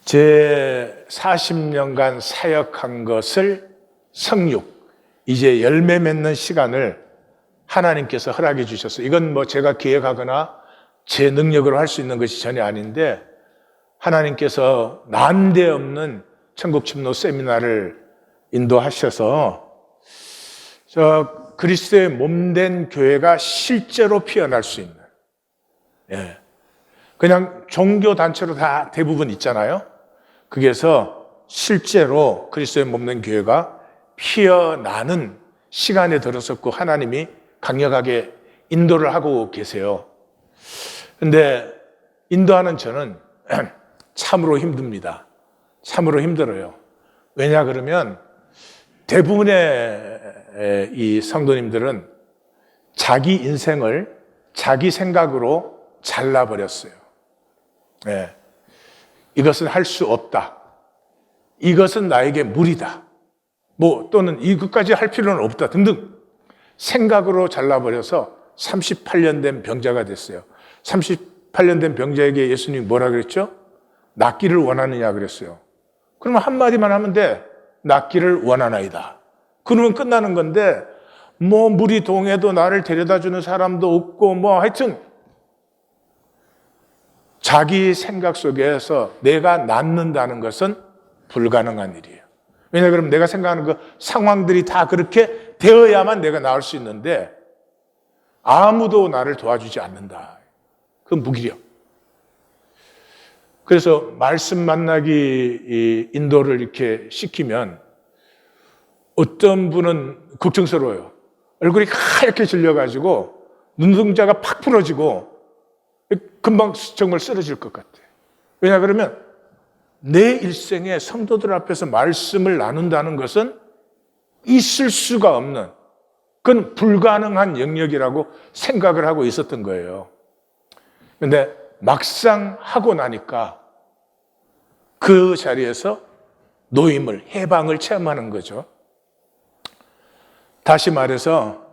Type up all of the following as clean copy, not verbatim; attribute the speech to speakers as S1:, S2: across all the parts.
S1: 제 40년간 사역한 것을 성육, 이제 열매 맺는 시간을 하나님께서 허락해 주셨어요. 이건 뭐 제가 기획하거나 제 능력으로 할 수 있는 것이 전혀 아닌데, 하나님께서 난데없는 천국 침노 세미나를 인도하셔서 그리스도의 몸된 교회가 실제로 피어날 수 있는, 그냥 종교 단체로 다 대부분 있잖아요. 거기에서 실제로 그리스도의 몸된 교회가 피어나는 시간에 들어섰고, 하나님이 강력하게 인도를 하고 계세요. 근데 인도하는 저는 참으로 힘듭니다. 참으로 힘들어요. 왜냐 그러면 대부분의 이 성도님들은 자기 인생을 자기 생각으로 잘라버렸어요. 이것은 할 수 없다. 이것은 나에게 무리다. 또는 이것까지 할 필요는 없다. 등등. 생각으로 잘라버려서 38년 된 병자가 됐어요. 38년 된 병자에게 예수님이 뭐라 그랬죠? 낫기를 원하느냐 그랬어요. 그러면 한마디만 하면 돼. 낫기를 원하나이다. 그러면 끝나는 건데, 물이 동해도 나를 데려다 주는 사람도 없고, 하여튼 자기 생각 속에서 내가 낫는다는 것은 불가능한 일이에요. 왜냐 그러면 내가 생각하는 그 상황들이 다 그렇게 되어야만 내가 나을 수 있는데, 아무도 나를 도와주지 않는다. 그건 무기력. 그래서 말씀 만나기 인도를 이렇게 시키면 어떤 분은 걱정스러워요. 얼굴이 하얗게 질려가지고 눈동자가 팍 부러지고 금방 정말 쓰러질 것 같아요. 왜냐 그러면 내 일생에 성도들 앞에서 말씀을 나눈다는 것은 있을 수가 없는, 그건 불가능한 영역이라고 생각을 하고 있었던 거예요. 그런데 막상 하고 나니까 그 자리에서 노임을, 해방을 체험하는 거죠. 다시 말해서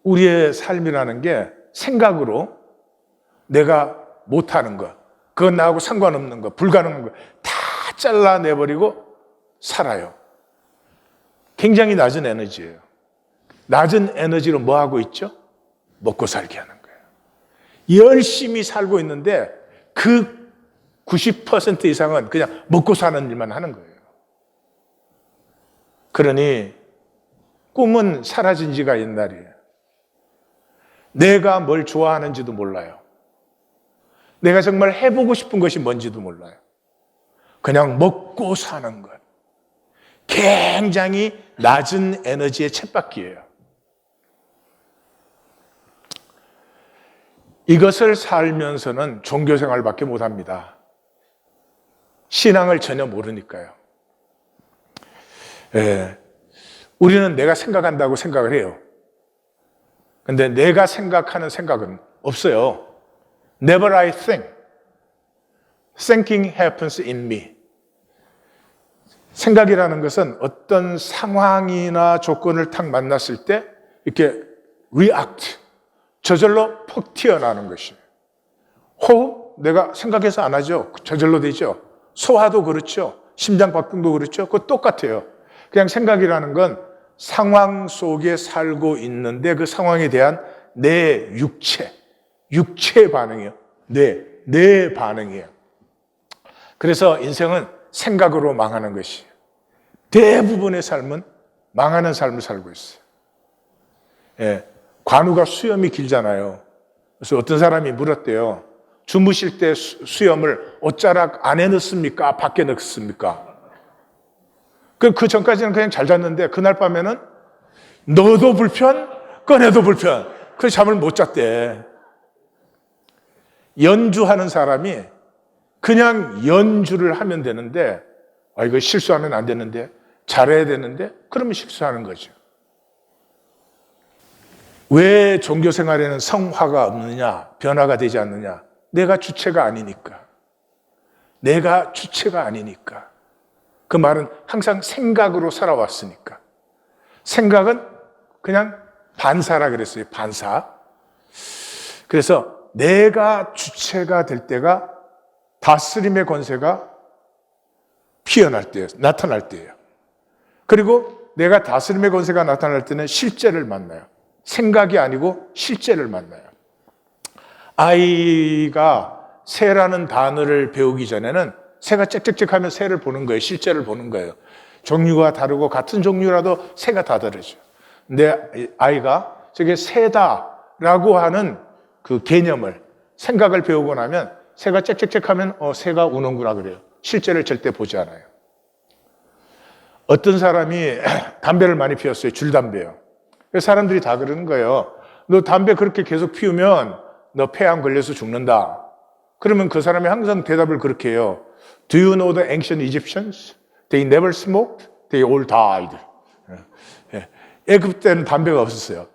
S1: 우리의 삶이라는 게 생각으로 내가 못하는 것, 그건 나하고 상관없는 것, 불가능한 것 다 잘라내버리고 살아요. 굉장히 낮은 에너지예요. 낮은 에너지로 뭐 하고 있죠? 먹고 살게 하는 거예요. 열심히 살고 있는데 그 90% 이상은 그냥 먹고 사는 일만 하는 거예요. 그러니 꿈은 사라진 지가 옛날이에요. 내가 뭘 좋아하는지도 몰라요. 내가 정말 해보고 싶은 것이 뭔지도 몰라요. 그냥 먹고 사는 것. 굉장히 낮은 에너지의 쳇바퀴예요. 이것을 살면서는 종교생활밖에 못합니다. 신앙을 전혀 모르니까요. 우리는 내가 생각한다고 생각을 해요. 근데 내가 생각하는 생각은 없어요. Never I think. Thinking happens in me. 생각이라는 것은 어떤 상황이나 조건을 탁 만났을 때 이렇게 react, 저절로 퍽 튀어나오는 것이에요. 호흡, 내가 생각해서 안 하죠. 저절로 되죠. 소화도 그렇죠. 심장박동도 그렇죠. 그거 똑같아요. 그냥 생각이라는 건 상황 속에 살고 있는데 그 상황에 대한 내 육체 반응이에요. 내 반응이에요. 그래서 인생은 생각으로 망하는 것이에요. 대부분의 삶은 망하는 삶을 살고 있어요. 관우가 수염이 길잖아요. 그래서 어떤 사람이 물었대요. 주무실 때 수염을 옷자락 안에 넣습니까? 밖에 넣습니까? 그 전까지는 그냥 잘 잤는데 그날 밤에는 넣어도 불편, 꺼내도 불편. 그래서 잠을 못 잤대. 연주하는 사람이 그냥 연주를 하면 되는데, 이거 실수하면 안 되는데, 잘해야 되는데, 그러면 실수하는 거죠. 왜 종교 생활에는 성화가 없느냐, 변화가 되지 않느냐? 내가 주체가 아니니까. 내가 주체가 아니니까. 그 말은 항상 생각으로 살아왔으니까. 생각은 그냥 반사라 그랬어요. 반사. 그래서 내가 주체가 될 때가 다스림의 권세가 나타날 때예요. 그리고 내가 다스림의 권세가 나타날 때는 실제를 만나요. 생각이 아니고 실제를 만나요. 아이가 새라는 단어를 배우기 전에는 새가 짹짹짹하면 새를 보는 거예요. 실제를 보는 거예요. 종류가 다르고 같은 종류라도 새가 다 다르죠. 근데 아이가 저게 새다라고 하는 그 개념을, 생각을 배우고 나면 새가 짹짹짹하면 새가 우는구나 그래요. 실제를 절대 보지 않아요. 어떤 사람이 담배를 많이 피웠어요. 줄담배요. 사람들이 다 그러는 거예요. 너 담배 그렇게 계속 피우면 너 폐암 걸려서 죽는다. 그러면 그 사람이 항상 대답을 그렇게 해요. Do you know the ancient Egyptians? They never smoked. They all died. 애굽 때는 담배가 없었어요.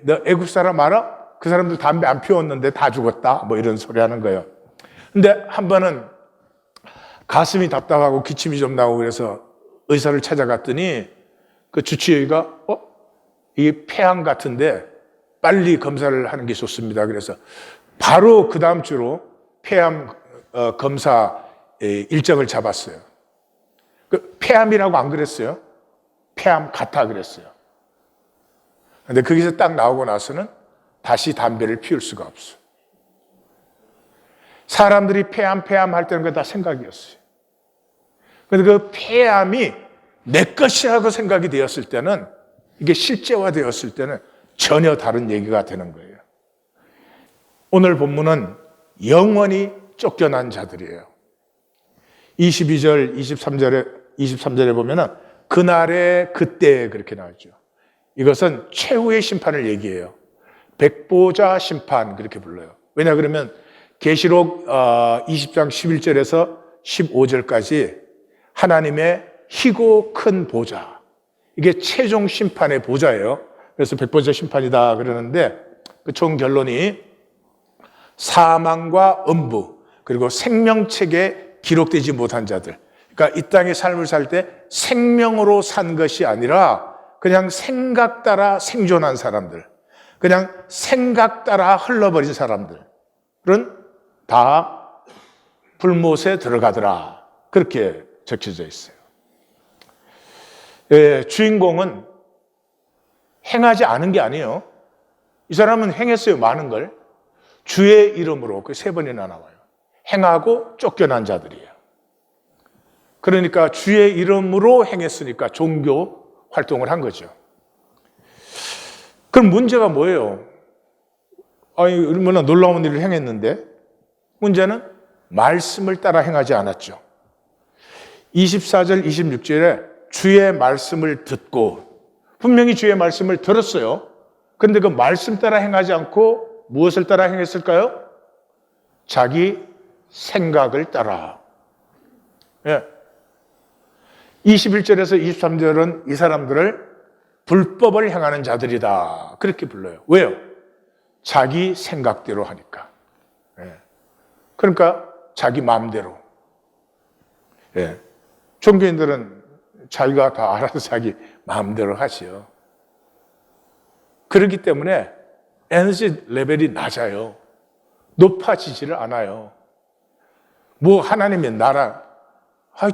S1: 너 애굽 사람 알아? 그 사람들 담배 안 피웠는데 다 죽었다. 뭐 이런 소리 하는 거예요. 근데 한 번은 가슴이 답답하고 기침이 좀 나고 그래서 의사를 찾아갔더니 그 주치의가 이게 폐암 같은데 빨리 검사를 하는 게 좋습니다. 그래서 바로 그 다음 주로 폐암 검사 일정을 잡았어요. 그 폐암이라고 안 그랬어요. 폐암 같아 그랬어요. 근데 거기서 딱 나오고 나서는 다시 담배를 피울 수가 없어요. 사람들이 폐암 할 때는 그게 다 생각이었어요. 그런데 그 폐암이 내 것이라고 생각이 되었을 때는, 이게 실제화되었을 때는 전혀 다른 얘기가 되는 거예요. 오늘 본문은 영원히 쫓겨난 자들이에요. 22절, 23절에 보면은 그날에 그때 그렇게 나오죠. 이것은 최후의 심판을 얘기해요. 백보자 심판 그렇게 불러요. 왜냐 그러면 계시록 20장 11절에서 15절까지 하나님의 희고 큰 보좌, 이게 최종 심판의 보좌예요. 그래서 백보자 심판이다 그러는데 그 총 결론이 사망과 음부 그리고 생명책에 기록되지 못한 자들, 그러니까 이 땅의 삶을 살 때 생명으로 산 것이 아니라 그냥 생각 따라 생존한 사람들, 그냥 생각 따라 흘러버린 사람들은 다 불못에 들어가더라. 그렇게 적혀져 있어요. 주인공은 행하지 않은 게 아니에요. 이 사람은 행했어요. 많은 걸. 주의 이름으로 그 3번이나 나와요. 행하고 쫓겨난 자들이에요. 그러니까 주의 이름으로 행했으니까 종교 활동을 한 거죠. 그럼 문제가 뭐예요? 아니, 얼마나 놀라운 일을 행했는데? 문제는 말씀을 따라 행하지 않았죠. 24절, 26절에 주의 말씀을 듣고, 분명히 주의 말씀을 들었어요. 그런데 그 말씀 따라 행하지 않고 무엇을 따라 행했을까요? 자기 생각을 따라. 21절에서 23절은 이 사람들을 불법을 행하는 자들이다. 그렇게 불러요. 왜요? 자기 생각대로 하니까. 그러니까 자기 마음대로. 종교인들은 자기가 다 알아서 자기 마음대로 하지요. 그렇기 때문에 에너지 레벨이 낮아요. 높아지지를 않아요. 뭐 하나님의 나라,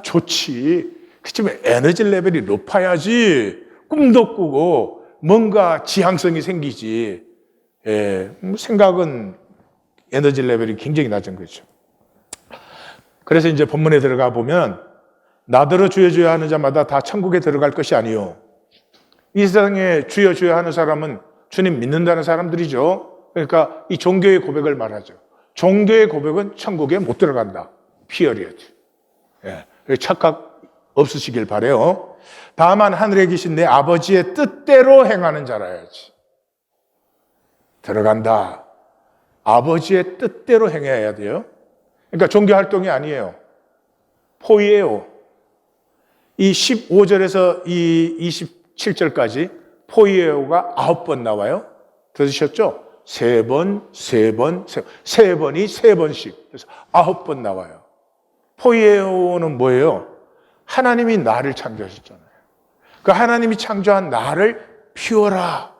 S1: 좋지. 그렇지만 에너지 레벨이 높아야지 꿈도 꾸고 뭔가 지향성이 생기지. 생각은 에너지 레벨이 굉장히 낮은 거죠. 그래서 이제 본문에 들어가 보면 나더러 주여 주여 하는 자마다 다 천국에 들어갈 것이 아니요. 이 세상에 주여 주여 하는 사람은 주님 믿는다는 사람들이죠. 그러니까 이 종교의 고백을 말하죠. 종교의 고백은 천국에 못 들어간다. 피어리어드. 착각 없으시길 바라요. 다만 하늘에 계신 내 아버지의 뜻대로 행하는 자라야지. 들어간다. 아버지의 뜻대로 행해야 돼요. 그러니까 종교 활동이 아니에요. 포위예요. 이 15절에서 이 27절까지 포위예요가 9번 나와요. 들으셨죠? 3번, 3번, 3번이 3번씩. 그래서 9번 나와요. 포위예요는 뭐예요? 하나님이 나를 창조하셨잖아요. 그 하나님이 창조한 나를 피워라.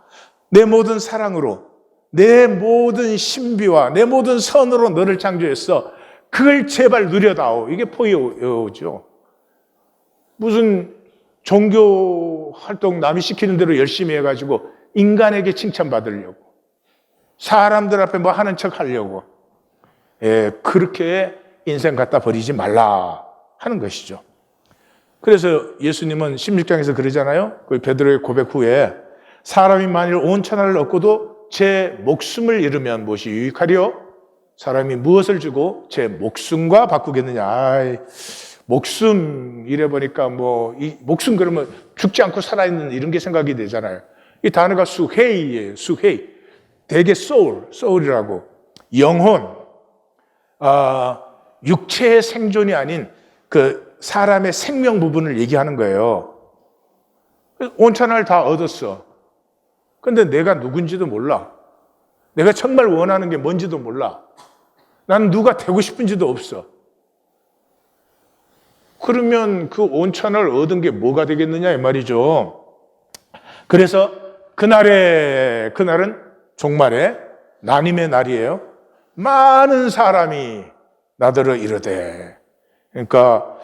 S1: 내 모든 사랑으로, 내 모든 신비와 내 모든 선으로 너를 창조했어. 그걸 제발 누려다오. 이게 포위예요죠. 무슨 종교 활동 남이 시키는 대로 열심히 해가지고 인간에게 칭찬받으려고, 사람들 앞에 뭐 하는 척 하려고, 그렇게 인생 갖다 버리지 말라 하는 것이죠. 그래서 예수님은 16장에서 그러잖아요. 그 베드로의 고백 후에 사람이 만일 온 천하를 얻고도 제 목숨을 잃으면 무엇이 유익하리요? 사람이 무엇을 주고 제 목숨과 바꾸겠느냐. 아이, 목숨 이래 보니까 뭐 이 목숨 그러면 죽지 않고 살아있는 이런 게 생각이 되잖아요. 이 단어가 수헤이예요. 수헤이. 대개 soul이라고, 영혼, 육체의 생존이 아닌 그 사람의 생명 부분을 얘기하는 거예요. 온 천하를 다 얻었어. 근데 내가 누군지도 몰라. 내가 정말 원하는 게 뭔지도 몰라. 나는 누가 되고 싶은지도 없어. 그러면 그 온 천하를 얻은 게 뭐가 되겠느냐 이 말이죠. 그래서 그날은 종말에 나님의 날이에요. 많은 사람이 나더러 이르되, 그러니까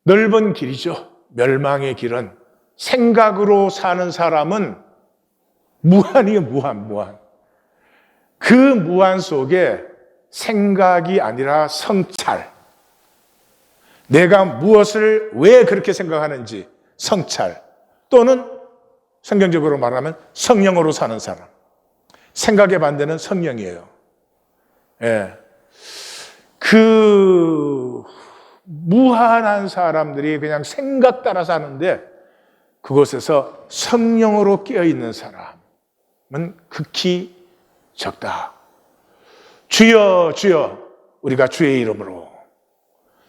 S1: 넓은 길이죠. 멸망의 길은. 생각으로 사는 사람은 무한이에요. 무한. 그 무한 속에 생각이 아니라 성찰, 내가 무엇을 왜 그렇게 생각하는지 성찰, 또는 성경적으로 말하면 성령으로 사는 사람. 생각의 반대는 성령이에요. 그 무한한 사람들이 그냥 생각 따라 사는데, 그곳에서 성령으로 깨어있는 사람은 극히 적다. 주여 주여 우리가 주의 이름으로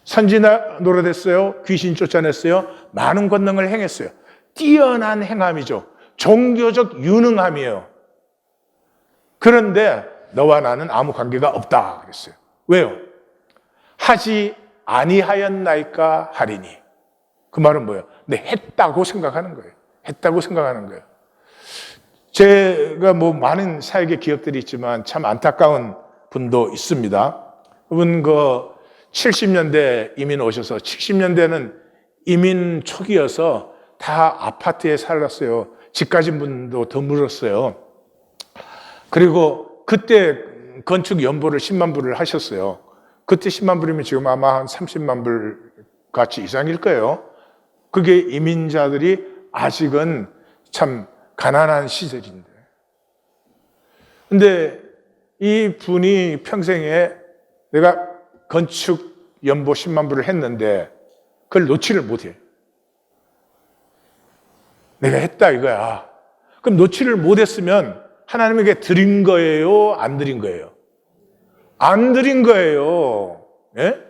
S1: 선지 노릇했어요. 귀신 쫓아냈어요. 많은 권능을 행했어요. 뛰어난 행함이죠. 종교적 유능함이에요. 그런데 너와 나는 아무 관계가 없다 그랬어요. 왜요? 하지 아니하였나이까 하리니. 그 말은 뭐예요? 네, 했다고 생각하는 거예요. 했다고 생각하는 거예요. 제가 뭐 많은 사역의 기업들이 있지만 참 안타까운 분도 있습니다. 그분 70년대 이민 오셔서, 70년대는 이민 초기여서 다 아파트에 살았어요. 집 가진 분도 더 물었어요. 그리고 그때 건축 연보를 10만 불을 하셨어요. 그때 10만 불이면 지금 아마 한 30만 불 가치 이상일 거예요. 그게 이민자들이 아직은 참 가난한 시절인데. 근데 이 분이 평생에 내가 건축 연보 10만 불을 했는데 그걸 놓지를 못해. 내가 했다 이거야. 그럼 놓지를 못했으면 하나님에게 드린 거예요? 안 드린 거예요? 안 드린 거예요. 예?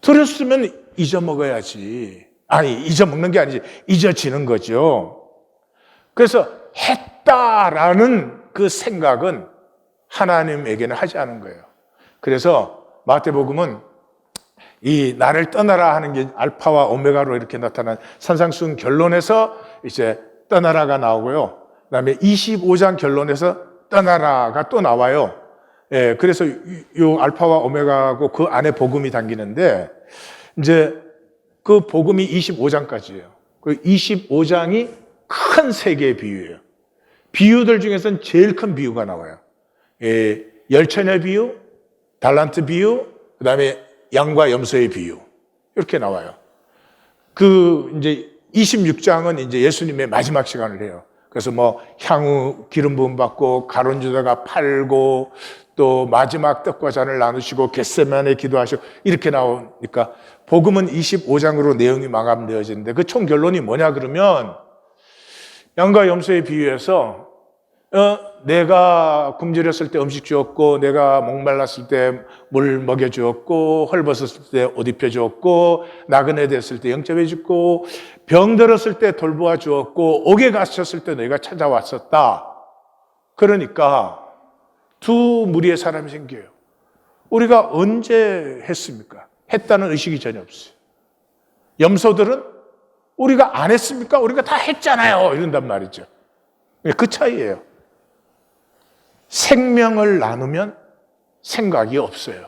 S1: 드렸으면 잊어먹어야지. 아니, 잊어먹는 게 아니지. 잊어지는 거죠. 그래서 했다라는 그 생각은 하나님에게는 하지 않은 거예요. 그래서 마태복음은 이 나를 떠나라 하는 게 알파와 오메가로 이렇게 나타난 산상수훈 결론에서 이제 떠나라가 나오고요. 그다음에 25장 결론에서 떠나라가 또 나와요. 예, 그래서 요 알파와 오메가고 그 안에 복음이 담기는데, 이제 그 복음이 25장까지예요. 그 25장이 큰 세계의 비유예요. 비유들 중에서는 제일 큰 비유가 나와요. 예, 열처녀 비유, 달란트 비유, 그다음에 양과 염소의 비유, 이렇게 나와요. 이제 26장은 이제 예수님의 마지막 시간을 해요. 그래서 뭐 향후 기름 부음 받고 가론 유다가 팔고 또 마지막 떡과 잔을 나누시고 겟세마네 기도하시고 이렇게 나오니까 복음은 25장으로 내용이 마감되어지는데, 그 총 결론이 뭐냐 그러면, 양과 염소의 비유에서 내가 굶주렸을 때 음식 주었고, 내가 목말랐을 때 물 먹여주었고, 헐벗었을 때 옷 입혀주었고, 나그네 됐을 때 영접해 주고, 병들었을 때 돌보아 주었고, 옥에 갇혔을 때 너희가 찾아왔었다. 그러니까 두 무리의 사람이 생겨요. 우리가 언제 했습니까? 했다는 의식이 전혀 없어요. 염소들은 우리가 안 했습니까? 우리가 다 했잖아요. 이런단 말이죠. 그 차이예요. 생명을 나누면 생각이 없어요.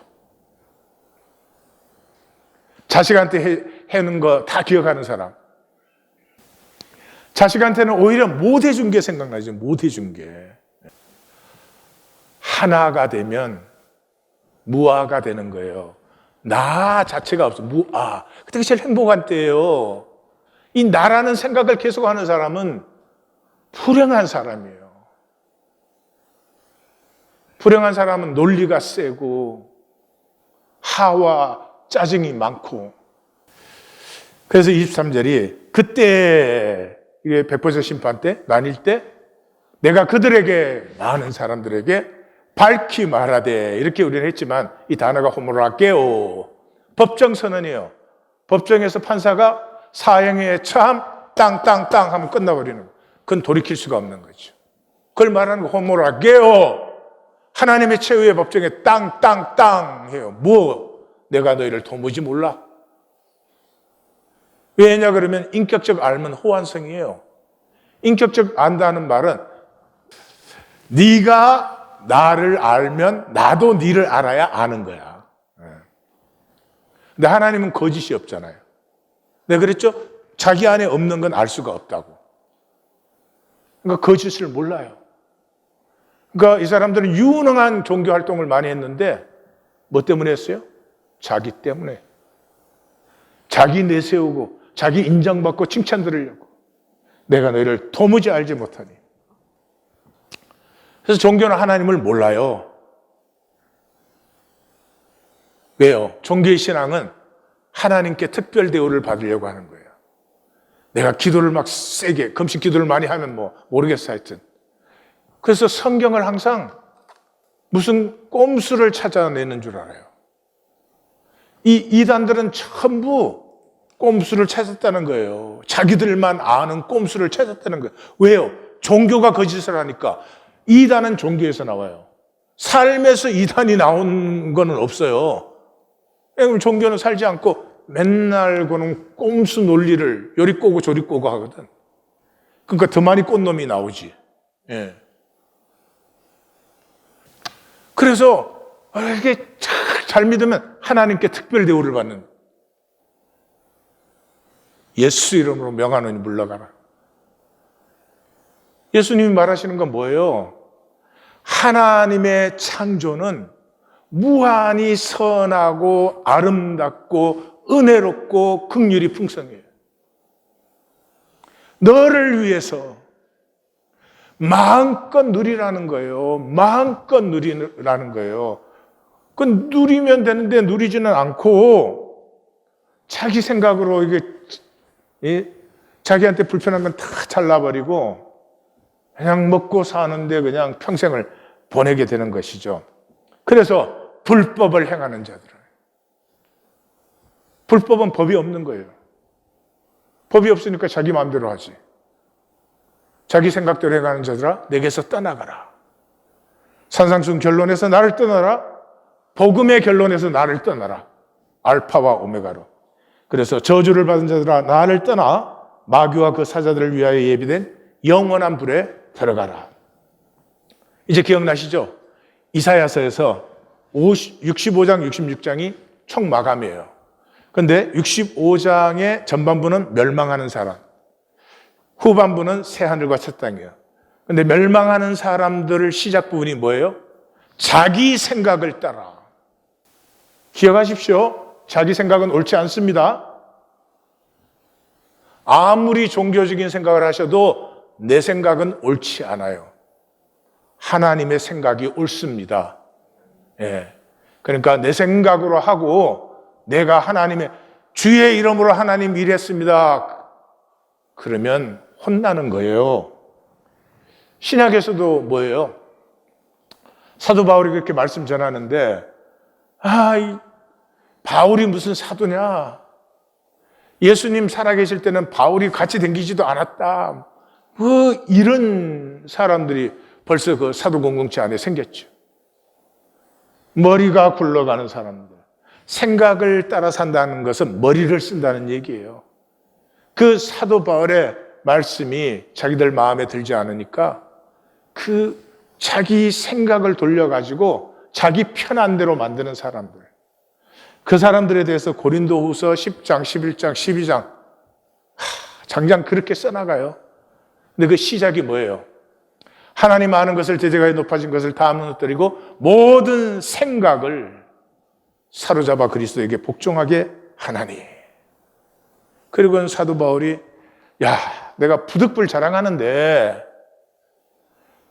S1: 자식한테 해는 거 다 기억하는 사람. 자식한테는 오히려 못 해준 게 생각나죠. 못 해준 게. 하나가 되면 무아가 되는 거예요. 나 자체가 없어. 무아. 그때 제일 행복한 때예요. 이 나라는 생각을 계속하는 사람은 불행한 사람이에요. 불행한 사람은 논리가 세고 하와 짜증이 많고. 그래서 23절이 그때 이게 100% 심판 때 나뉠 때 내가 그들에게 많은 사람들에게 밝히 말하되 이렇게 우리는 했지만 이 단어가 호모라게오 법정 선언이에요. 법정에서 판사가 사형에 처함 땅땅땅 하면 끝나버리는 거예요. 그건 돌이킬 수가 없는 거죠. 그걸 말하는 거 호모라게오 하나님의 최후의 법정에 땅땅땅 해요. 뭐 내가 너희를 도무지 몰라. 왜냐 그러면 인격적 알면 호환성이에요. 인격적 안다는 말은 네가 나를 알면 나도 네를 알아야 아는 거야. 근데 하나님은 거짓이 없잖아요. 내가 그랬죠? 자기 안에 없는 건 알 수가 없다고. 그러니까 거짓을 몰라요. 그러니까 이 사람들은 유능한 종교 활동을 많이 했는데 뭐 때문에 했어요? 자기 때문에. 자기 내세우고 자기 인정받고 칭찬 들으려고. 내가 너희를 도무지 알지 못하니. 그래서 종교는 하나님을 몰라요. 왜요? 종교의 신앙은 하나님께 특별 대우를 받으려고 하는 거예요. 내가 기도를 막 세게, 금식 기도를 많이 하면 뭐 모르겠어 하여튼. 그래서 성경을 항상 무슨 꼼수를 찾아내는 줄 알아요. 이 이단들은 전부 꼼수를 찾았다는 거예요. 자기들만 아는 꼼수를 찾았다는 거예요. 왜요? 종교가 거짓을 하니까. 이단은 종교에서 나와요. 삶에서 이단이 나온 거는 없어요. 왜냐하면 종교는 살지 않고 맨날 그는 꼼수 논리를 요리 꼬고 조리 꼬고 하거든. 그러니까 더 많이 꼰 놈이 나오지. 예. 그래서 이렇게 잘 믿으면 하나님께 특별 대우를 받는. 예수 이름으로 명하노니 물러가라. 예수님이 말하시는 건 뭐예요? 하나님의 창조는 무한히 선하고 아름답고 은혜롭고 긍휼이 풍성해요. 너를 위해서 마음껏 누리라는 거예요. 마음껏 누리라는 거예요. 그 누리면 되는데 누리지는 않고 자기 생각으로 이게 자기한테 불편한 건 다 잘라버리고 그냥 먹고 사는데 그냥 평생을 보내게 되는 것이죠. 그래서 불법을 행하는 자들은 불법은 법이 없는 거예요. 법이 없으니까 자기 마음대로 하지. 자기 생각대로 행하는 자들아 내게서 떠나가라. 산상순 결론에서 나를 떠나라. 복음의 결론에서 나를 떠나라. 알파와 오메가로. 그래서 저주를 받은 자들아 나를 떠나 마귀와 그 사자들을 위하여 예비된 영원한 불에 들어가라. 이제 기억나시죠? 이사야서에서 65장, 66장이 총 마감이에요. 그런데 65장의 전반부는 멸망하는 사람, 후반부는 새하늘과 첫 땅이에요. 그런데 멸망하는 사람들을 시작 부분이 뭐예요? 자기 생각을 따라. 기억하십시오. 자기 생각은 옳지 않습니다. 아무리 종교적인 생각을 하셔도 내 생각은 옳지 않아요. 하나님의 생각이 옳습니다. 예. 그러니까 내 생각으로 하고 내가 하나님의 주의 이름으로 하나님 일했습니다. 그러면 혼나는 거예요. 신약에서도 뭐예요? 사도 바울이 그렇게 말씀 전하는데 이 바울이 무슨 사도냐? 예수님 살아계실 때는 바울이 같이 다니지도 않았다. 이런 사람들이 벌써 그 사도 공동체 안에 생겼죠. 머리가 굴러가는 사람들. 생각을 따라 산다는 것은 머리를 쓴다는 얘기예요. 그 사도 바울의 말씀이 자기들 마음에 들지 않으니까 그 자기 생각을 돌려가지고 자기 편한 대로 만드는 사람들. 그 사람들에 대해서 고린도후서 10장, 11장, 12장 장장 그렇게 써나가요. 근데 그 시작이 뭐예요? 하나님 아는 것을 대적하여 높아진 것을 다 무너뜨리고 모든 생각을 사로잡아 그리스도에게 복종하게 하나니. 그리고는 사도 바울이 내가 부득불 자랑하는데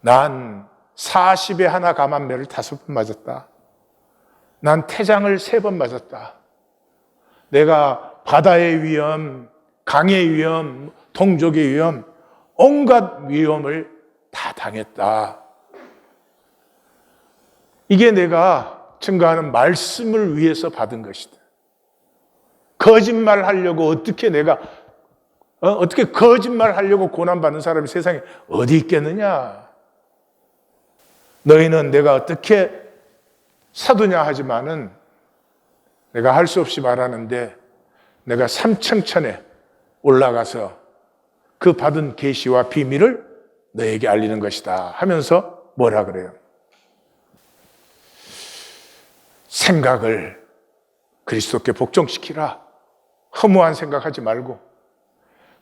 S1: 난 40에 하나 감한매를 5번 맞았다. 난 태장을 3번 맞았다. 내가 바다의 위험, 강의 위험, 동족의 위험, 온갖 위험을 다 당했다. 이게 내가 증거하는 말씀을 위해서 받은 것이다. 거짓말 하려고 어떻게 거짓말 하려고 고난받는 사람이 세상에 어디 있겠느냐. 너희는 내가 어떻게 사도냐 하지만은 내가 할 수 없이 말하는데 내가 삼층천에 올라가서 그 받은 계시와 비밀을 너에게 알리는 것이다 하면서 뭐라 그래요? 생각을 그리스도께 복종시키라. 허무한 생각하지 말고.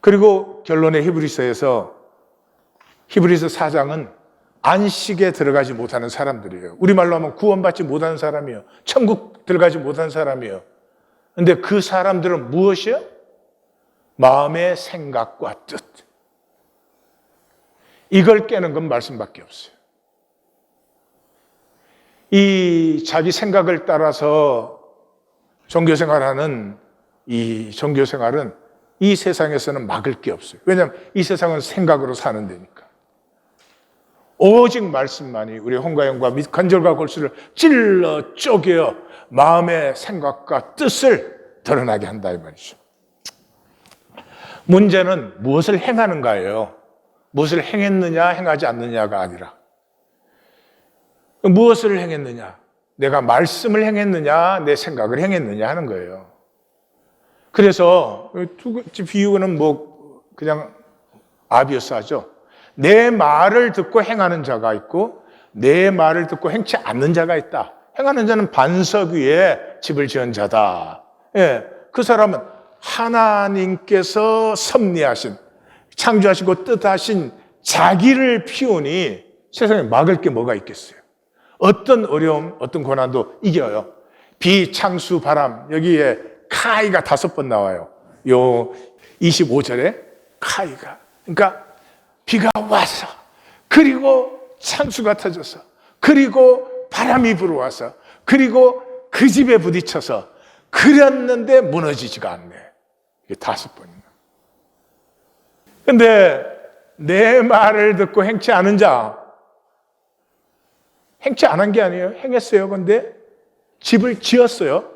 S1: 그리고 결론의 히브리서에서 히브리서 4장은 안식에 들어가지 못하는 사람들이에요. 우리말로 하면 구원받지 못하는 사람이에요. 천국 들어가지 못하는 사람이에요. 그런데 그 사람들은 무엇이에요? 마음의 생각과 뜻. 이걸 깨는 건 말씀밖에 없어요. 이 자기 생각을 따라서 종교생활하는 이 종교생활은 이 세상에서는 막을 게 없어요. 왜냐하면 이 세상은 생각으로 사는 데니까. 오직 말씀만이 우리 혼과영과 및 관절과 골수를 찔러 쪼개어 마음의 생각과 뜻을 드러나게 한다 이 말이죠. 문제는 무엇을 행하는가예요. 무엇을 행했느냐 행하지 않느냐가 아니라 무엇을 행했느냐, 내가 말씀을 행했느냐 내 생각을 행했느냐 하는 거예요. 그래서 두 가지 비유는 그냥 아비어스하죠. 내 말을 듣고 행하는 자가 있고 내 말을 듣고 행치 않는 자가 있다. 행하는 자는 반석 위에 집을 지은 자다. 그 사람은 하나님께서 섭리하신, 창조하시고 뜻하신 자기를 피우니 세상에 막을 게 뭐가 있겠어요. 어떤 어려움, 어떤 고난도 이겨요. 비, 창수, 바람, 여기에 카이가 5번 나와요. 요 25절에 카이가. 그러니까 비가 와서, 그리고 창수가 터져서, 그리고 바람이 불어와서, 그리고 그 집에 부딪혀서 그렸는데 무너지지가 않네. 이게 5번이나. 근데 내 말을 듣고 행치 않은 자, 행치 않은 게 아니에요. 행했어요. 근데 집을 지었어요.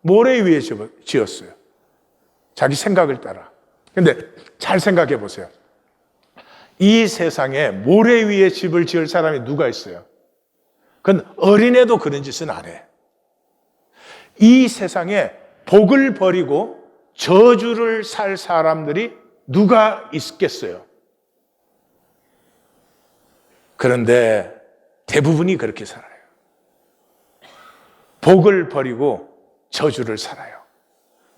S1: 모래 위에 집을 지었어요. 자기 생각을 따라. 근데 잘 생각해 보세요. 이 세상에 모래 위에 집을 지을 사람이 누가 있어요? 그건 어린애도 그런 짓은 안 해. 이 세상에 복을 버리고 저주를 살 사람들이 누가 있겠어요? 그런데 대부분이 그렇게 살아요. 복을 버리고 저주를 살아요.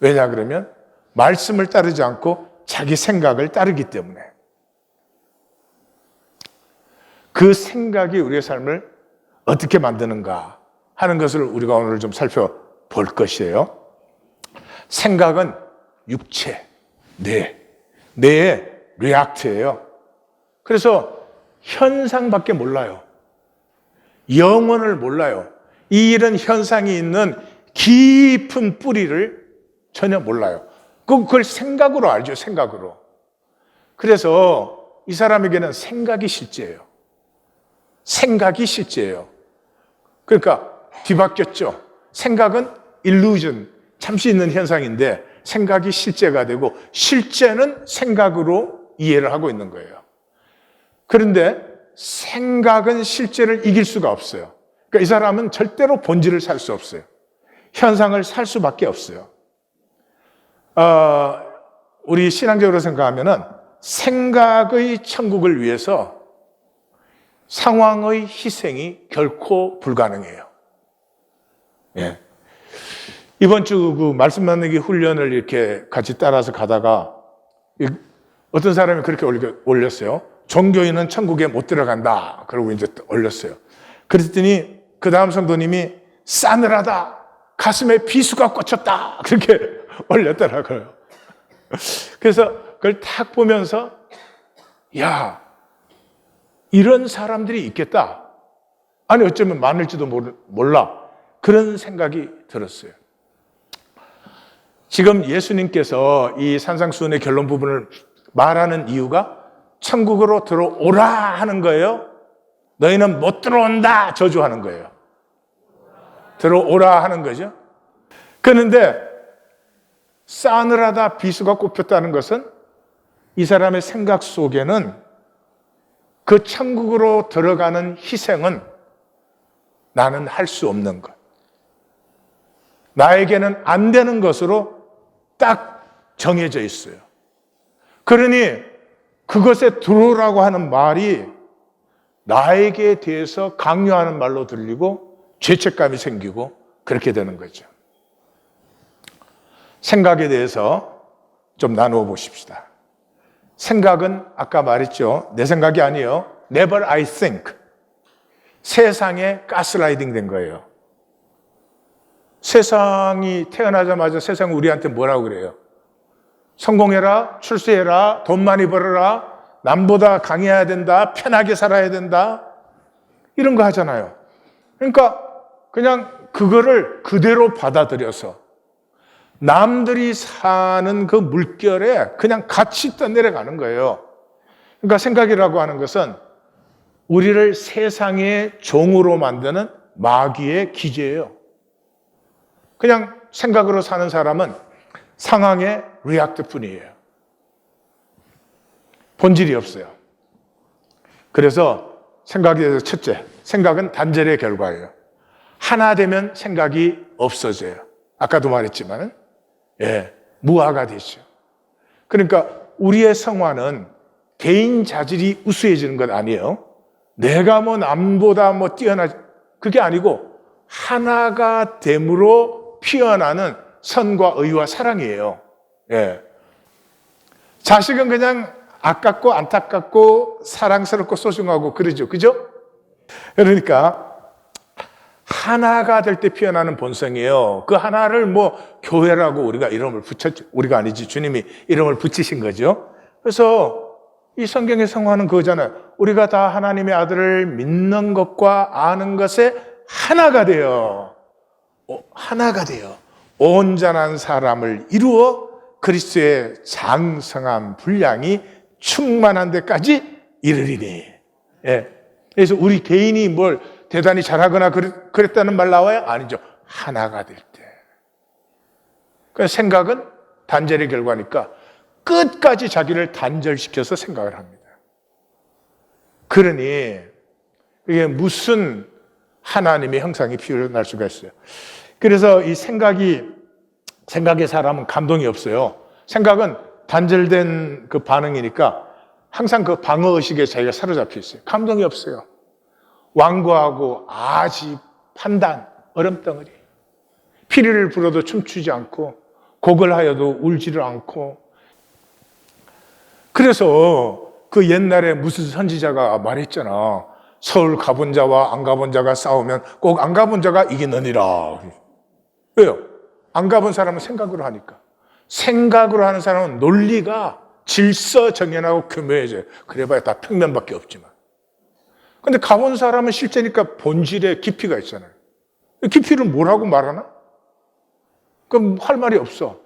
S1: 왜냐 그러면 말씀을 따르지 않고 자기 생각을 따르기 때문에. 그 생각이 우리의 삶을 어떻게 만드는가 하는 것을 우리가 오늘 좀 살펴볼 것이에요. 생각은 육체, 뇌의 리액트예요. 그래서 현상밖에 몰라요. 영혼을 몰라요. 이 일은 현상이 있는 깊은 뿌리를 전혀 몰라요. 그걸 생각으로 알죠, 생각으로. 그래서 이 사람에게는 생각이 실제예요. 생각이 실제예요. 그러니까 뒤바뀌었죠. 생각은 illusion, 잠시 있는 현상인데 생각이 실제가 되고 실제는 생각으로 이해를 하고 있는 거예요. 그런데 생각은 실제를 이길 수가 없어요. 그러니까 이 사람은 절대로 본질을 살 수 없어요. 현상을 살 수밖에 없어요. 우리 신앙적으로 생각하면은 생각의 천국을 위해서 상황의 희생이 결코 불가능해요. 예. 이번 주 그 말씀 나누기 훈련을 이렇게 같이 따라서 가다가 어떤 사람이 그렇게 올렸어요. 종교인은 천국에 못 들어간다. 그러고 이제 올렸어요. 그랬더니 그 다음 성도님이 싸늘하다. 가슴에 비수가 꽂혔다. 그렇게 올렸더라고요. 그래서 그걸 탁 보면서 야, 이런 사람들이 있겠다. 아니 어쩌면 많을지도 몰라. 그런 생각이 들었어요. 지금 예수님께서 이 산상수훈의 결론 부분을 말하는 이유가 천국으로 들어오라 하는 거예요. 너희는 못 들어온다 저주하는 거예요. 들어오라 하는 거죠. 그런데 싸늘하다 비수가 꼽혔다는 것은 이 사람의 생각 속에는 그 천국으로 들어가는 희생은 나는 할 수 없는 것. 나에게는 안 되는 것으로 딱 정해져 있어요. 그러니 그것에 들어오라고 하는 말이 나에게 대해서 강요하는 말로 들리고 죄책감이 생기고 그렇게 되는 거죠. 생각에 대해서 좀 나누어 보십시다. 생각은 아까 말했죠. 내 생각이 아니에요. Never I think. 세상에 가스라이딩 된 거예요. 세상이 태어나자마자 세상이 우리한테 뭐라고 그래요? 성공해라, 출세해라, 돈 많이 벌어라, 남보다 강해야 된다, 편하게 살아야 된다, 이런 거 하잖아요. 그러니까 그냥 그거를 그대로 받아들여서 남들이 사는 그 물결에 그냥 같이 떠내려가는 거예요. 그러니까 생각이라고 하는 것은 우리를 세상의 종으로 만드는 마귀의 기제예요. 그냥 생각으로 사는 사람은 상황의 리액트 뿐이에요. 본질이 없어요. 그래서 생각에 대해서 첫째, 생각은 단절의 결과예요. 하나 되면 생각이 없어져요. 아까도 말했지만 무아가 되죠. 그러니까 우리의 성화는 개인 자질이 우수해지는 것 아니에요. 내가 뭐 남보다 뭐 뛰어나, 그게 아니고 하나가 됨으로 피어나는 선과 의와 사랑이에요. 자식은 그냥 아깝고 안타깝고 사랑스럽고 소중하고 그러죠. 그죠? 그러니까 하나가 될 때 피어나는 본성이에요. 그 하나를 뭐 교회라고 우리가 이름을 붙였죠. 우리가 아니지 주님이 이름을 붙이신 거죠. 그래서 이 성경의 성화는 그거잖아요. 우리가 다 하나님의 아들을 믿는 것과 아는 것에 하나가 돼요. 하나가 돼요. 온전한 사람을 이루어 그리스도의 장성한 분량이 충만한 데까지 이르리니. 그래서 우리 개인이 뭘 대단히 잘하거나 그랬다는 말 나와요? 아니죠. 하나가 될 때. 그러니까 생각은 단절의 결과니까 끝까지 자기를 단절시켜서 생각을 합니다. 그러니 이게 무슨 하나님의 형상이 피어날 수가 있어요. 그래서 이 생각의 사람은 감동이 없어요. 생각은 단절된 그 반응이니까 항상 그 방어의식에 자기가 사로잡혀 있어요. 감동이 없어요. 완고하고 아집, 판단, 얼음덩어리. 피리를 불어도 춤추지 않고 곡을 하여도 울지를 않고. 그래서 그 옛날에 무슨 선지자가 말했잖아. 서울 가본 자와 안 가본 자가 싸우면 꼭 안 가본 자가 이기느니라. 왜요? 안 가본 사람은 생각으로 하니까. 생각으로 하는 사람은 논리가 질서정연하고 교묘해져요. 그래봐야 다 평면밖에 없지만. 근데 가본 사람은 실제니까 본질에 깊이가 있잖아요. 깊이를 뭐라고 말하나? 그럼 할 말이 없어.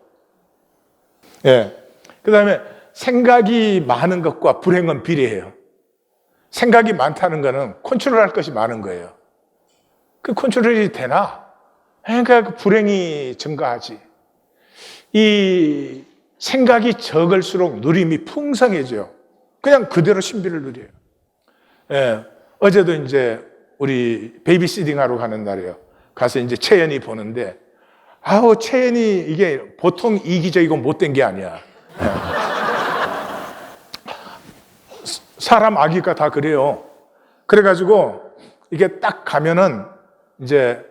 S1: 그 다음에 생각이 많은 것과 불행은 비례해요. 생각이 많다는 거는 컨트롤할 것이 많은 거예요. 그 컨트롤이 되나? 그러니까 그 불행이 증가하지. 이 생각이 적을수록 누림이 풍성해져요. 그냥 그대로 신비를 누려요. 어제도 이제 우리 베이비시팅 하러 가는 날이에요. 가서 이제 채연이 보는데, 채연이 이게 보통 이기적이고 못된 게 아니야. 사람 아기가 다 그래요. 그래가지고 이게 딱 가면은 이제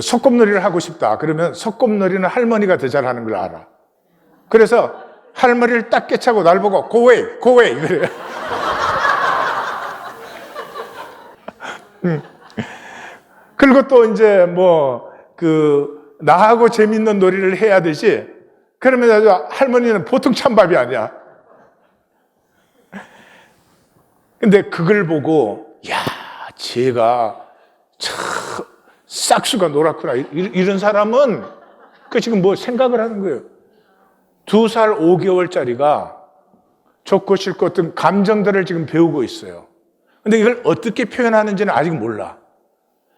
S1: 소꿉놀이를 하고 싶다. 그러면 소꿉놀이는 할머니가 더 잘하는 걸 알아. 그래서 할머니를 딱 깨차고 날 보고 go away, go away 그래요. 그리고 또 이제 나하고 재밌는 놀이를 해야 되지. 그러면 아주 할머니는 보통 찬밥이 아니야. 근데 그걸 보고, 야, 쟤가 참 싹수가 놀았구나. 이런 사람은 그 지금 뭐 생각을 하는 거예요. 2살 5개월짜리가 좋고 싫고 어떤 감정들을 지금 배우고 있어요. 근데 이걸 어떻게 표현하는지는 아직 몰라.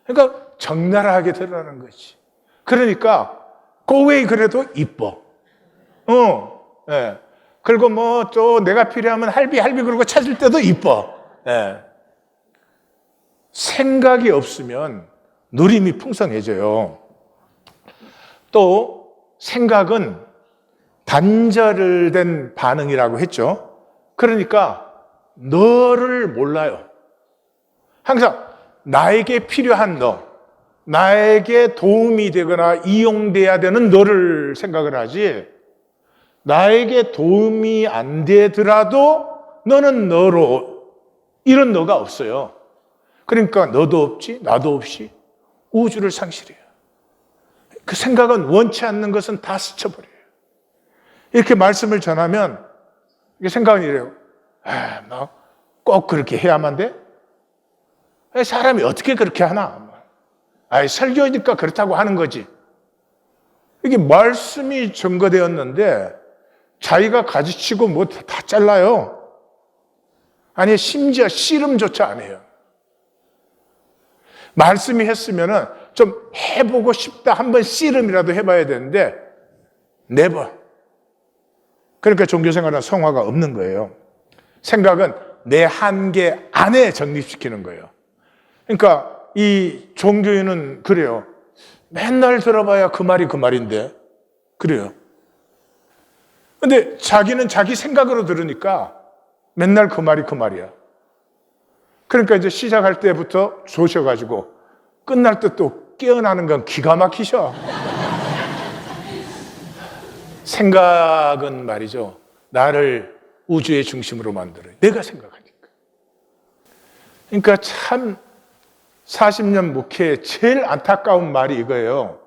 S1: 그러니까 적나라하게 드러나는 거지. 그러니까 고웨이 그래도 이뻐. 예. 그리고 또 내가 필요하면 할비 그러고 찾을 때도 이뻐. 예. 생각이 없으면 누림이 풍성해져요. 또 생각은 단절된 반응이라고 했죠. 그러니까 너를 몰라요. 항상 나에게 필요한 너, 나에게 도움이 되거나 이용돼야 되는 너를 생각을 하지, 나에게 도움이 안 되더라도 너는 너로, 이런 너가 없어요. 그러니까 너도 없지, 나도 없이 우주를 상실해요. 그 생각은 원치 않는 것은 다 스쳐버려요. 이렇게 말씀을 전하면 생각은 이래요. 꼭 그렇게 해야만 돼? 사람이 어떻게 그렇게 하나? 설교니까 그렇다고 하는 거지. 이게 말씀이 전거되었는데 자기가 가지치고 뭐 다 잘라요. 아니, 심지어 씨름조차 안 해요. 말씀이 했으면은 좀 해보고 싶다. 한번 씨름이라도 해봐야 되는데 never. 그러니까 종교생활은 성화가 없는 거예요. 생각은 내 한계 안에 정립시키는 거예요. 그러니까 이 종교인은 그래요. 맨날 들어봐야 그 말이 그 말인데. 그래요. 근데 자기는 자기 생각으로 들으니까 맨날 그 말이 그 말이야. 그러니까 이제 시작할 때부터 조셔가지고 끝날 때 또 깨어나는 건 기가 막히셔. 생각은 말이죠. 나를 우주의 중심으로 만들어요. 내가 생각하니까. 그러니까 참 40년 목회의 제일 안타까운 말이 이거예요.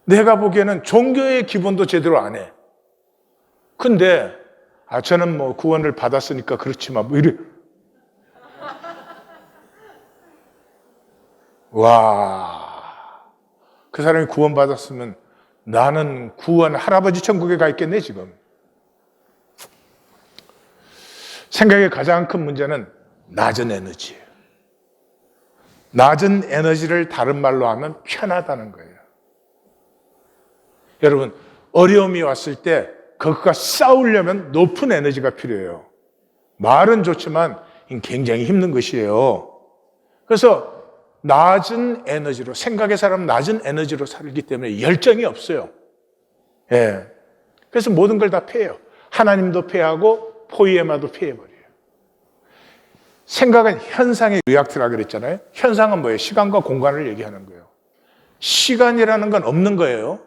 S1: 내가 보기에는 종교의 기본도 제대로 안 해. 근데 저는 뭐 구원을 받았으니까 그렇지만 뭐 이래. 와, 그 사람이 구원 받았으면 나는 구원 할아버지 천국에 가 있겠네 지금. 생각의 가장 큰 문제는 낮은 에너지예요. 낮은 에너지를 다른 말로 하면 편하다는 거예요. 여러분, 어려움이 왔을 때 그것과 싸우려면 높은 에너지가 필요해요. 말은 좋지만 굉장히 힘든 것이에요. 그래서 낮은 에너지로, 생각의 사람은 낮은 에너지로 살기 때문에 열정이 없어요. 예. 그래서 모든 걸 다 패해요. 하나님도 패하고 포이에마도 패해버려요. 생각은 현상의 리액트라 그랬잖아요. 현상은 뭐예요? 시간과 공간을 얘기하는 거예요. 시간이라는 건 없는 거예요.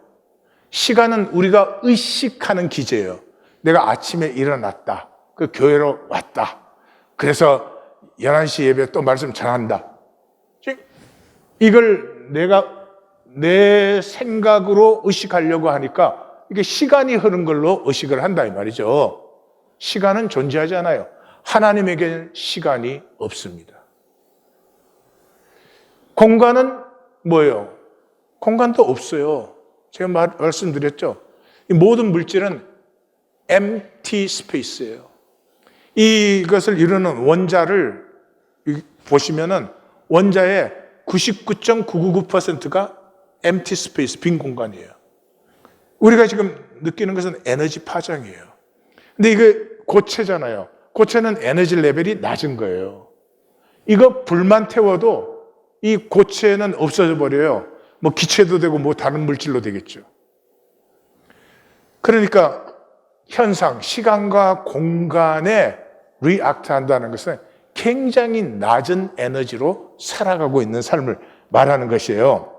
S1: 시간은 우리가 의식하는 기제예요. 내가 아침에 일어났다. 그 교회로 왔다. 그래서 11시 예배 또 말씀 전한다. 이걸 내가 내 생각으로 의식하려고 하니까 이게 시간이 흐른 걸로 의식을 한다 이 말이죠. 시간은 존재하지 않아요. 하나님에게는 시간이 없습니다. 공간은 뭐예요? 공간도 없어요. 제가 말씀드렸죠. 이 모든 물질은 empty space예요. 이것을 이루는 원자를 보시면은 원자의 99.999%가 empty space, 빈 공간이에요. 우리가 지금 느끼는 것은 에너지 파장이에요. 근데 이게 고체잖아요. 고체는 에너지 레벨이 낮은 거예요. 이거 불만 태워도 이 고체는 없어져 버려요. 뭐 기체도 되고 뭐 다른 물질로 되겠죠. 그러니까 현상, 시간과 공간에 리액트 한다는 것은 굉장히 낮은 에너지로 살아가고 있는 삶을 말하는 것이에요.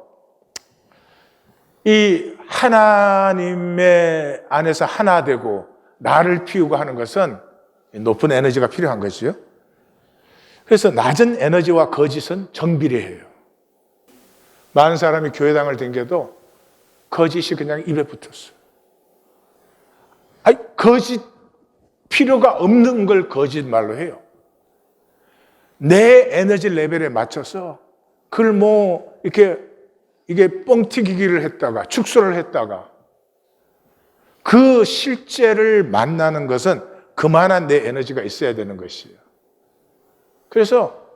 S1: 이 하나님의 안에서 하나 되고 나를 피우고 하는 것은 높은 에너지가 필요한 것이요. 그래서 낮은 에너지와 거짓은 정비례해요. 많은 사람이 교회당을 댕겨도 거짓이 그냥 입에 붙었어요. 아니, 거짓 필요가 없는 걸 거짓말로 해요. 내 에너지 레벨에 맞춰서 그걸 뭐 이게 뻥튀기기를 했다가 축소를 했다가 그 실제를 만나는 것은 그만한 내 에너지가 있어야 되는 것이에요. 그래서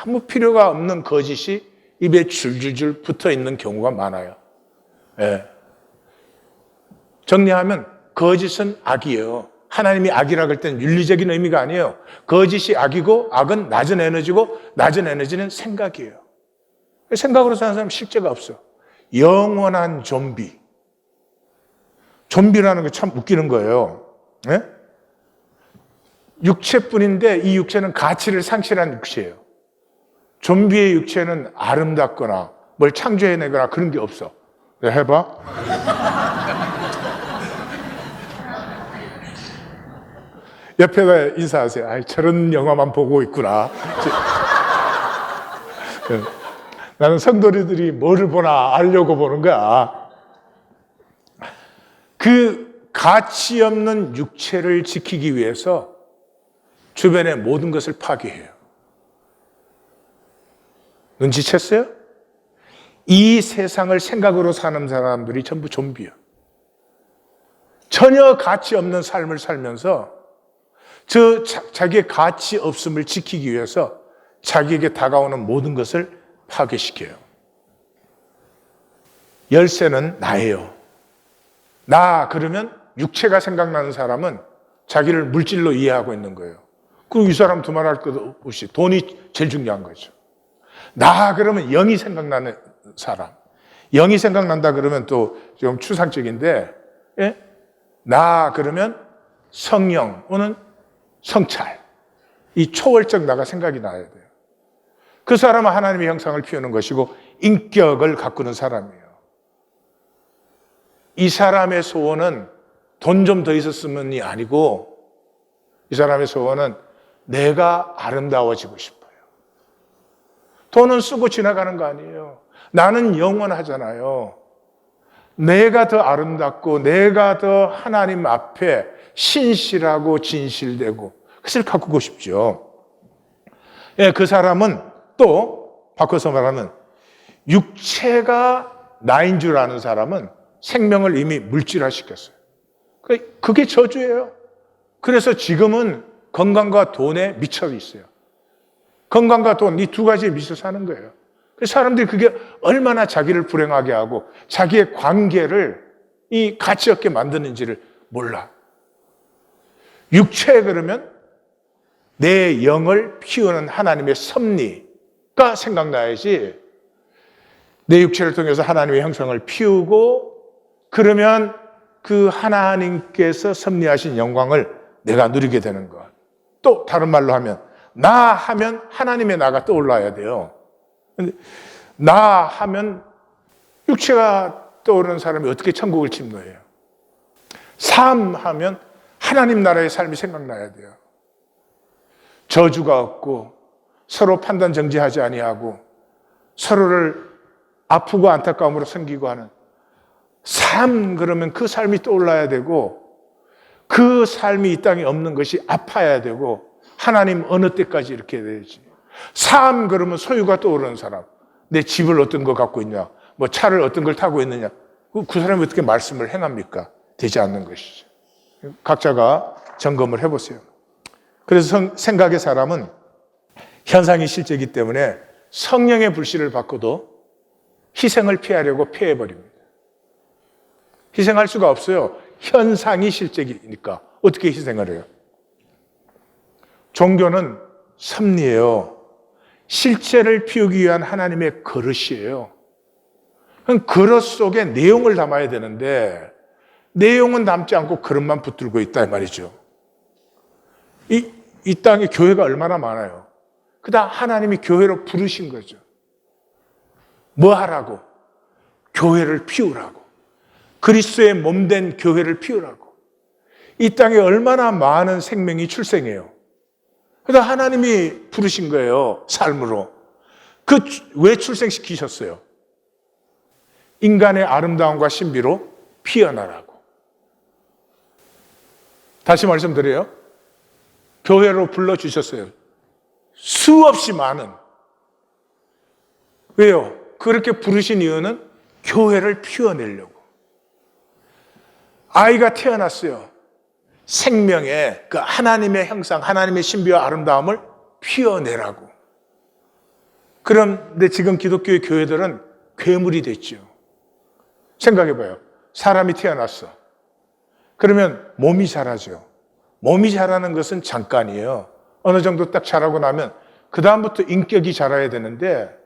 S1: 아무 필요가 없는 거짓이 입에 줄줄줄 붙어 있는 경우가 많아요. 예. 정리하면 거짓은 악이에요. 하나님이 악이라 그럴 때는 윤리적인 의미가 아니에요. 거짓이 악이고 악은 낮은 에너지고 낮은 에너지는 생각이에요. 생각으로 사는 사람은 실제가 없어. 영원한 좀비. 좀비라는 게 참 웃기는 거예요. 네? 육체뿐인데 이 육체는 가치를 상실한 육체예요. 좀비의 육체는 아름답거나 뭘 창조해내거나 그런 게 없어. 네, 해봐. 옆에다 인사하세요. 아이, 저런 영화만 보고 있구나. 나는 성도들이 뭐를 보나 알려고 보는 거야. 그 가치 없는 육체를 지키기 위해서 주변의 모든 것을 파괴해요. 눈치챘어요? 이 세상을 생각으로 사는 사람들이 전부 좀비야. 전혀 가치 없는 삶을 살면서 자기의 가치 없음을 지키기 위해서 자기에게 다가오는 모든 것을 파괴시켜요. 열쇠는 나예요. 나 그러면 육체가 생각나는 사람은 자기를 물질로 이해하고 있는 거예요. 그리고 이 사람 두말할 것 없이 돈이 제일 중요한 거죠. 나 그러면 영이 생각나는 사람. 영이 생각난다 그러면 또 좀 추상적인데, 예? 나 그러면 성령 또는 성찰. 이 초월적 나가 생각이 나야 돼요. 그 사람은 하나님의 형상을 피우는 것이고 인격을 가꾸는 사람이에요. 이 사람의 소원은 돈 좀 더 있었으면이 아니고 이 사람의 소원은 내가 아름다워지고 싶어요. 돈은 쓰고 지나가는 거 아니에요. 나는 영원하잖아요. 내가 더 아름답고 내가 더 하나님 앞에 신실하고 진실되고 그것을 가꾸고 싶죠. 예, 그 사람은 또 바꿔서 말하면 육체가 나인 줄 아는 사람은 생명을 이미 물질화시켰어요. 그게 저주예요. 그래서 지금은 건강과 돈에 미쳐 있어요. 건강과 돈, 이 두 가지에 미쳐 사는 거예요. 사람들이 그게 얼마나 자기를 불행하게 하고 자기의 관계를 이 가치 없게 만드는지를 몰라. 육체에 그러면 내 영을 피우는 하나님의 섭리가 생각나야지 내 육체를 통해서 하나님의 형상을 피우고 그러면 그 하나님께서 섭리하신 영광을 내가 누리게 되는 것. 또 다른 말로 하면 나 하면 하나님의 나가 떠올라야 돼요. 근데 나 하면 육체가 떠오르는 사람이 어떻게 천국을 침노해요? 삶 하면 하나님 나라의 삶이 생각나야 돼요. 저주가 없고 서로 판단 정지하지 아니하고 서로를 아프고 안타까움으로 섬기고 하는 삶 그러면 그 삶이 떠올라야 되고 그 삶이 이 땅에 없는 것이 아파야 되고 하나님 어느 때까지 이렇게 해야 되지. 삶 그러면 소유가 떠오르는 사람. 내 집을 어떤 거 갖고 있냐, 뭐 차를 어떤 걸 타고 있느냐. 그 사람이 어떻게 말씀을 행합니까? 되지 않는 것이죠. 각자가 점검을 해보세요. 그래서 생각의 사람은 현상이 실제이기 때문에 성령의 불씨를 받고도 희생을 피하려고 피해버립니다. 희생할 수가 없어요. 현상이 실제이니까 어떻게 희생을 해요? 종교는 섭리예요. 실제를 피우기 위한 하나님의 그릇이에요. 그릇 속에 내용을 담아야 되는데 내용은 담지 않고 그릇만 붙들고 있다 이 말이죠. 이 땅에 교회가 얼마나 많아요. 그다음 하나님이 교회로 부르신 거죠. 뭐 하라고? 교회를 피우라고. 그리스도의 몸된 교회를 피우라고. 이 땅에 얼마나 많은 생명이 출생해요. 그래서 하나님이 부르신 거예요. 삶으로. 왜 출생시키셨어요? 인간의 아름다움과 신비로 피어나라고. 다시 말씀드려요. 교회로 불러주셨어요. 수없이 많은. 왜요? 그렇게 부르신 이유는 교회를 피워내려고. 아이가 태어났어요. 생명의 그 하나님의 형상, 하나님의 신비와 아름다움을 피워내라고. 그런데 지금 기독교의 교회들은 괴물이 됐죠. 생각해봐요. 사람이 태어났어. 그러면 몸이 자라죠. 몸이 자라는 것은 잠깐이에요. 어느 정도 딱 자라고 나면 그 다음부터 인격이 자라야 되는데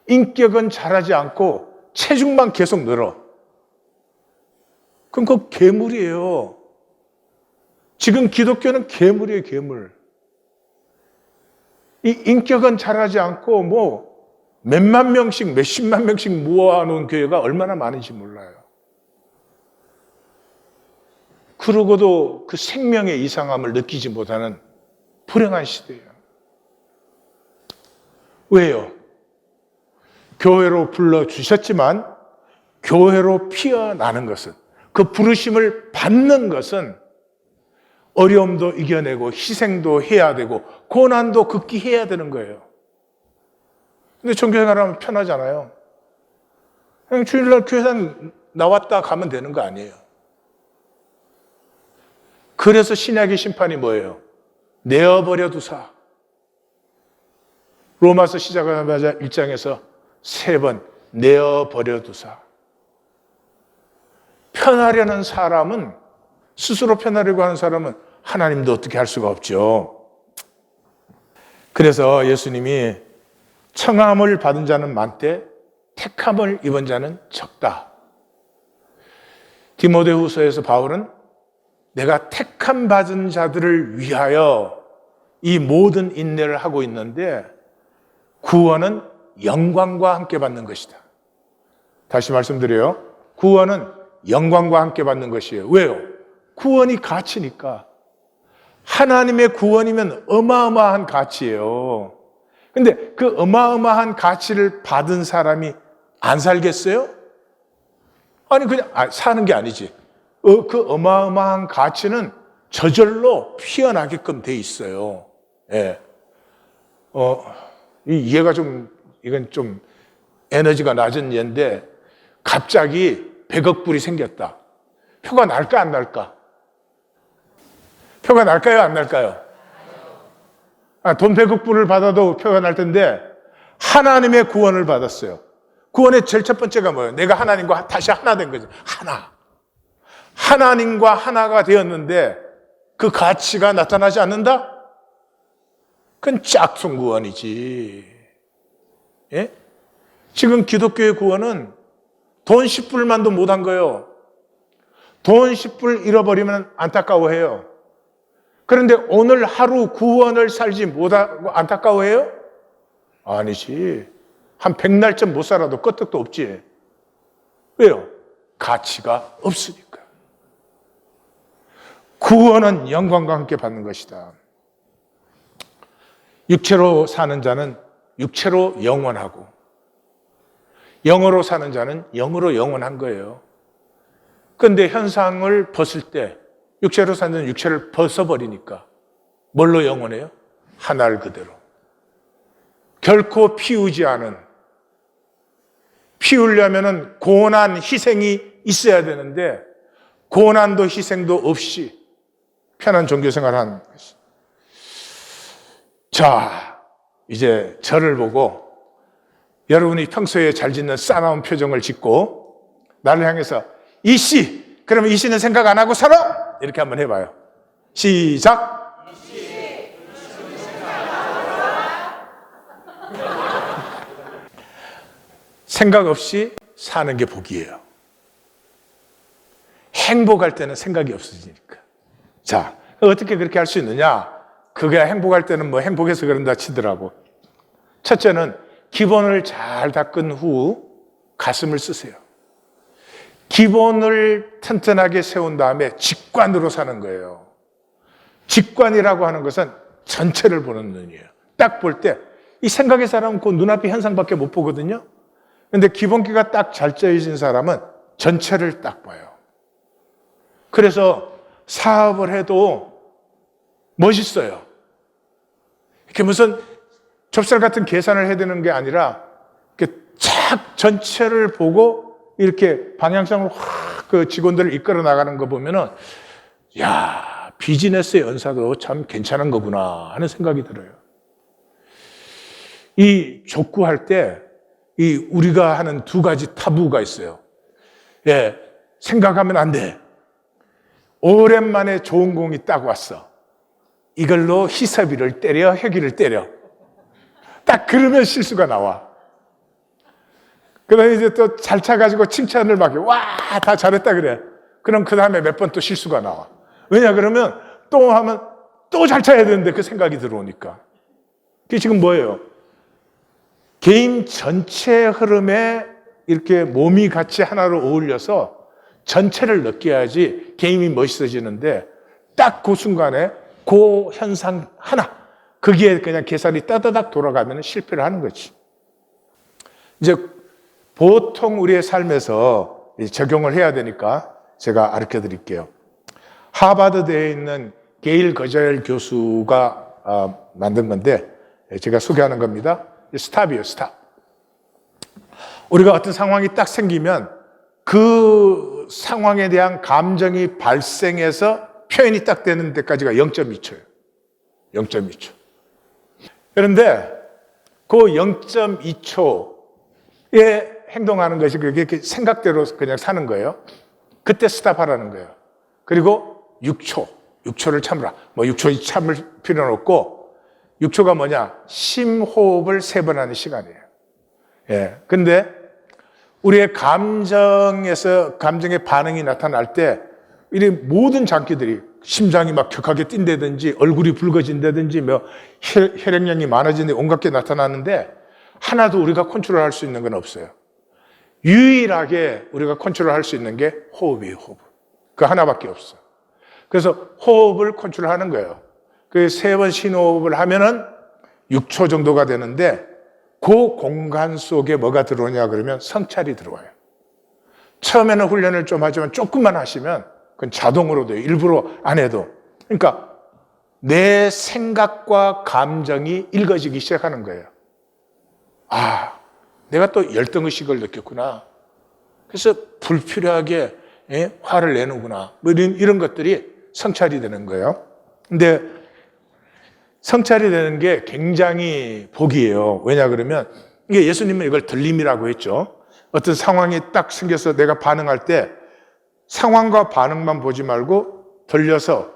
S1: 인격은 자라지 않고 체중만 계속 늘어. 그럼 그거 괴물이에요. 지금 기독교는 괴물이에요, 괴물. 이 인격은 자라지 않고 뭐 몇만 명씩, 몇십만 명씩 모아놓은 교회가 얼마나 많은지 몰라요. 그러고도 그 생명의 이상함을 느끼지 못하는 불행한 시대예요. 왜요? 교회로 불러주셨지만 교회로 피어나는 것은, 그 부르심을 받는 것은 어려움도 이겨내고 희생도 해야 되고 고난도 극기해야 되는 거예요. 근데 종교생활하면 편하잖아요. 그냥 주일날 교회당 나왔다 가면 되는 거 아니에요. 그래서 신약의 심판이 뭐예요? 내어버려 두사. 로마서 시작하자마자 1장에서 3번 내어버려 두사. 편하려는 사람은, 스스로 편하려고 하는 사람은 하나님도 어떻게 할 수가 없죠. 그래서 예수님이 청함을 받은 자는 많되 택함을 입은 자는 적다. 디모데후서에서 바울은 내가 택함 받은 자들을 위하여 이 모든 인내를 하고 있는데 구원은 영광과 함께 받는 것이다. 다시 말씀드려요. 구원은 영광과 함께 받는 것이에요. 왜요? 구원이 가치니까. 하나님의 구원이면 어마어마한 가치예요. 근데 그 어마어마한 가치를 받은 사람이 안 살겠어요? 아니 그냥 사는 게 아니지. 그 어마어마한 가치는 저절로 피어나게끔 돼 있어요. 예. 이해가 이건 좀 에너지가 낮은 예인데 갑자기 100억 불이 생겼다. 표가 날까 안 날까? 표가 날까요 안 날까요? 돈 100억 불을 받아도 표가 날 텐데 하나님의 구원을 받았어요. 구원의 제일 첫 번째가 뭐예요? 내가 하나님과 다시 하나 된 거죠. 하나. 하나님과 하나가 되었는데 그 가치가 나타나지 않는다? 그건 짝퉁 구원이지. 예? 지금 기독교의 구원은 돈 10불만도 못한 거예요. 돈 10불 잃어버리면 안타까워해요. 그런데 오늘 하루 구원을 살지 못하고 안타까워해요? 아니지. 한 100날쯤 못 살아도 끄떡도 없지. 왜요? 가치가 없으니까. 구원은 영광과 함께 받는 것이다. 육체로 사는 자는 육체로 영원하고 영으로 사는 자는 영으로 영원한 거예요. 그런데 현상을 벗을 때 육체로 사는 자는 육체를 벗어버리니까 뭘로 영원해요? 하나를 그대로. 결코 피우지 않은, 피우려면 고난, 희생이 있어야 되는데 고난도 희생도 없이 편한 종교생활을 한 것이. 자, 이제 저를 보고 여러분이 평소에 잘 짓는 싸나운 표정을 짓고 나를 향해서 이씨, 그러면 이씨는 생각 안 하고 살아? 이렇게 한번 해봐요. 시작. 이씨, 생각 없이 사는 게 복이에요. 행복할 때는 생각이 없어지니까. 자, 어떻게 그렇게 할 수 있느냐? 그게 행복할 때는 뭐 행복해서 그런다 치더라고. 첫째는 기본을 잘 닦은 후 가슴을 쓰세요. 기본을 튼튼하게 세운 다음에 직관으로 사는 거예요. 직관이라고 하는 것은 전체를 보는 눈이에요. 딱 볼 때 이 생각의 사람은 그 눈앞의 현상밖에 못 보거든요. 근데 기본기가 딱 잘 짜여진 사람은 전체를 딱 봐요. 그래서 사업을 해도 멋있어요. 이렇게 무슨 좁쌀 같은 계산을 해야 되는 게 아니라 이렇게 착 전체를 보고 이렇게 방향성을 확 그 직원들을 이끌어 나가는 거 보면은 야, 비즈니스의 연사도 참 괜찮은 거구나 하는 생각이 들어요. 이 족구할 때 이 우리가 하는 두 가지 타부가 있어요. 예, 생각하면 안 돼. 오랜만에 좋은 공이 딱 왔어. 이걸로 희섭이를 때려, 혁이를 때려. 딱 그러면 실수가 나와. 그 다음에 이제 또 잘 차가지고 칭찬을 막 해. 와, 다 잘했다 그래. 그럼 그 다음에 몇 번 또 실수가 나와. 왜냐, 그러면 또 하면 또 잘 차야 되는데 그 생각이 들어오니까. 그게 지금 뭐예요? 게임 전체 흐름에 이렇게 몸이 같이 하나로 어울려서 전체를 느껴야지 게임이 멋있어지는데 딱 그 순간에 그 현상 하나, 거기에 그냥 계산이 따다닥 돌아가면 실패를 하는 거지. 이제 보통 우리의 삶에서 적용을 해야 되니까 제가 가르쳐 드릴게요. 하버드대에 있는 게일 거절 교수가 만든 건데 제가 소개하는 겁니다. 스탑이에요, 스탑. 우리가 어떤 상황이 딱 생기면 그 상황에 대한 감정이 발생해서 표현이 딱 되는 데까지가 0.2초예요. 0.2초. 그런데 그 0.2초에 행동하는 것이 그게 생각대로 그냥 사는 거예요. 그때 스탑하라는 거예요. 그리고 6초를 참으라. 뭐 6초 참을 필요는 없고 6초가 뭐냐? 심호흡을 3번 하는 시간이에요. 예. 근데 우리의 감정의 반응이 나타날 때 이 모든 장기들이 심장이 막 격하게 뛴다든지 얼굴이 붉어진다든지 뭐 혈액량이 많아지는 온갖 게 나타나는데 하나도 우리가 컨트롤할 수 있는 건 없어요. 유일하게 우리가 컨트롤할 수 있는 게 호흡이에요, 호흡. 그 하나밖에 없어. 그래서 호흡을 컨트롤하는 거예요. 그 3번 신호흡을 하면은 6초 정도가 되는데 그 공간 속에 뭐가 들어오냐 그러면 성찰이 들어와요. 처음에는 훈련을 좀 하지만 조금만 하시면 그건 자동으로 돼요. 일부러 안 해도. 그러니까 내 생각과 감정이 읽어지기 시작하는 거예요. 아, 내가 또 열등의식을 느꼈구나. 그래서 불필요하게 화를 내는구나. 뭐 이런 것들이 성찰이 되는 거예요. 근데 성찰이 되는 게 굉장히 복이에요. 왜냐 그러면 이게 예수님은 이걸 들림이라고 했죠. 어떤 상황이 딱 생겨서 내가 반응할 때 상황과 반응만 보지 말고 돌려서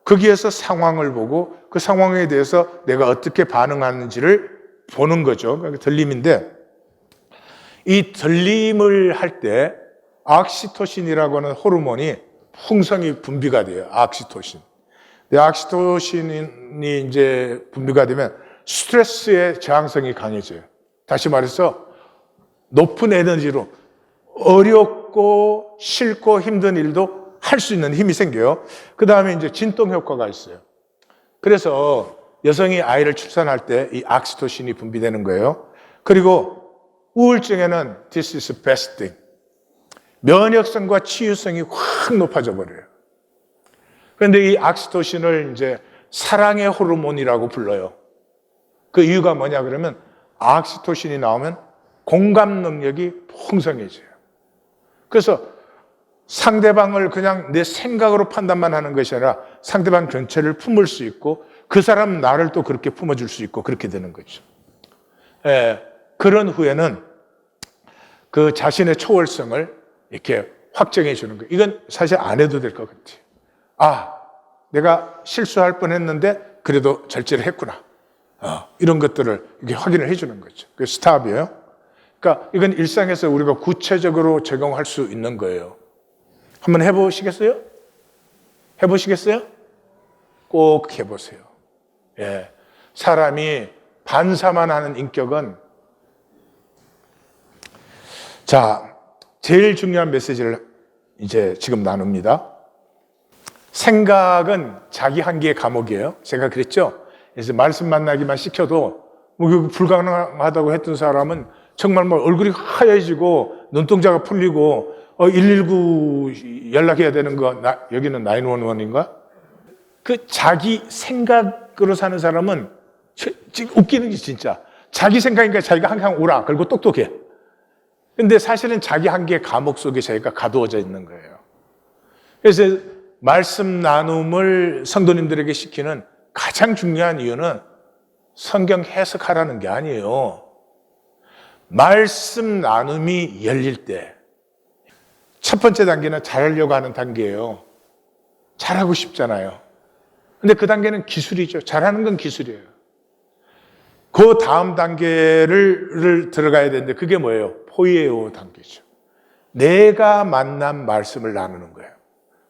S1: 거기에서 상황을 보고 그 상황에 대해서 내가 어떻게 반응하는지를 보는 거죠. 그러니까 들림인데 이 들림을 할 때 옥시토신이라고 하는 호르몬이 풍성히 분비가 돼요. 옥시토신. 옥시토신이 이제 분비가 되면 스트레스의 저항성이 강해져요. 다시 말해서 높은 에너지로 어렵고 싫고 힘든 일도 할 수 있는 힘이 생겨요. 그 다음에 이제 진동 효과가 있어요. 그래서 여성이 아이를 출산할 때 이 옥시토신이 분비되는 거예요. 그리고 우울증에는 this is the best thing. 면역성과 치유성이 확 높아져 버려요. 그런데 이 옥시토신을 이제 사랑의 호르몬이라고 불러요. 그 이유가 뭐냐 그러면 옥시토신이 나오면 공감 능력이 풍성해져요. 그래서 상대방을 그냥 내 생각으로 판단만 하는 것이 아니라 상대방 전체를 품을 수 있고 그 사람 나를 또 그렇게 품어줄 수 있고 그렇게 되는 거죠. 예, 그런 후에는 그 자신의 초월성을 이렇게 확정해 주는 거예요. 이건 사실 안 해도 될 것 같아요. 아, 내가 실수할 뻔했는데 그래도 절제를 했구나. 이런 것들을 이렇게 확인을 해주는 거죠. 그게 스탑이에요. 그러니까 이건 일상에서 우리가 구체적으로 적용할 수 있는 거예요. 한번 해보시겠어요? 해보시겠어요? 꼭 해보세요. 예, 사람이 반사만 하는 인격은 자, 제일 중요한 메시지를 이제 지금 나눕니다. 생각은 자기 한계의 감옥이에요. 제가 그랬죠? 그래서 말씀 만나기만 시켜도 뭐 불가능하다고 했던 사람은 정말 뭐 얼굴이 하얘지고 눈동자가 풀리고 119 연락해야 되는 거 여기는 911인가? 그 자기 생각으로 사는 사람은 웃기는 게 진짜 자기 생각이니까 자기가 항상 오라 그리고 똑똑해. 근데 사실은 자기 한계의 감옥 속에 자기가 가두어져 있는 거예요. 그래서 말씀 나눔을 성도님들에게 시키는 가장 중요한 이유는 성경 해석하라는 게 아니에요. 말씀 나눔이 열릴 때 첫 번째 단계는 잘하려고 하는 단계예요. 잘하고 싶잖아요. 근데 그 단계는 기술이죠. 잘하는 건 기술이에요. 그 다음 단계를 들어가야 되는데 그게 뭐예요? 포이에오 단계죠. 내가 만난 말씀을 나누는 거예요.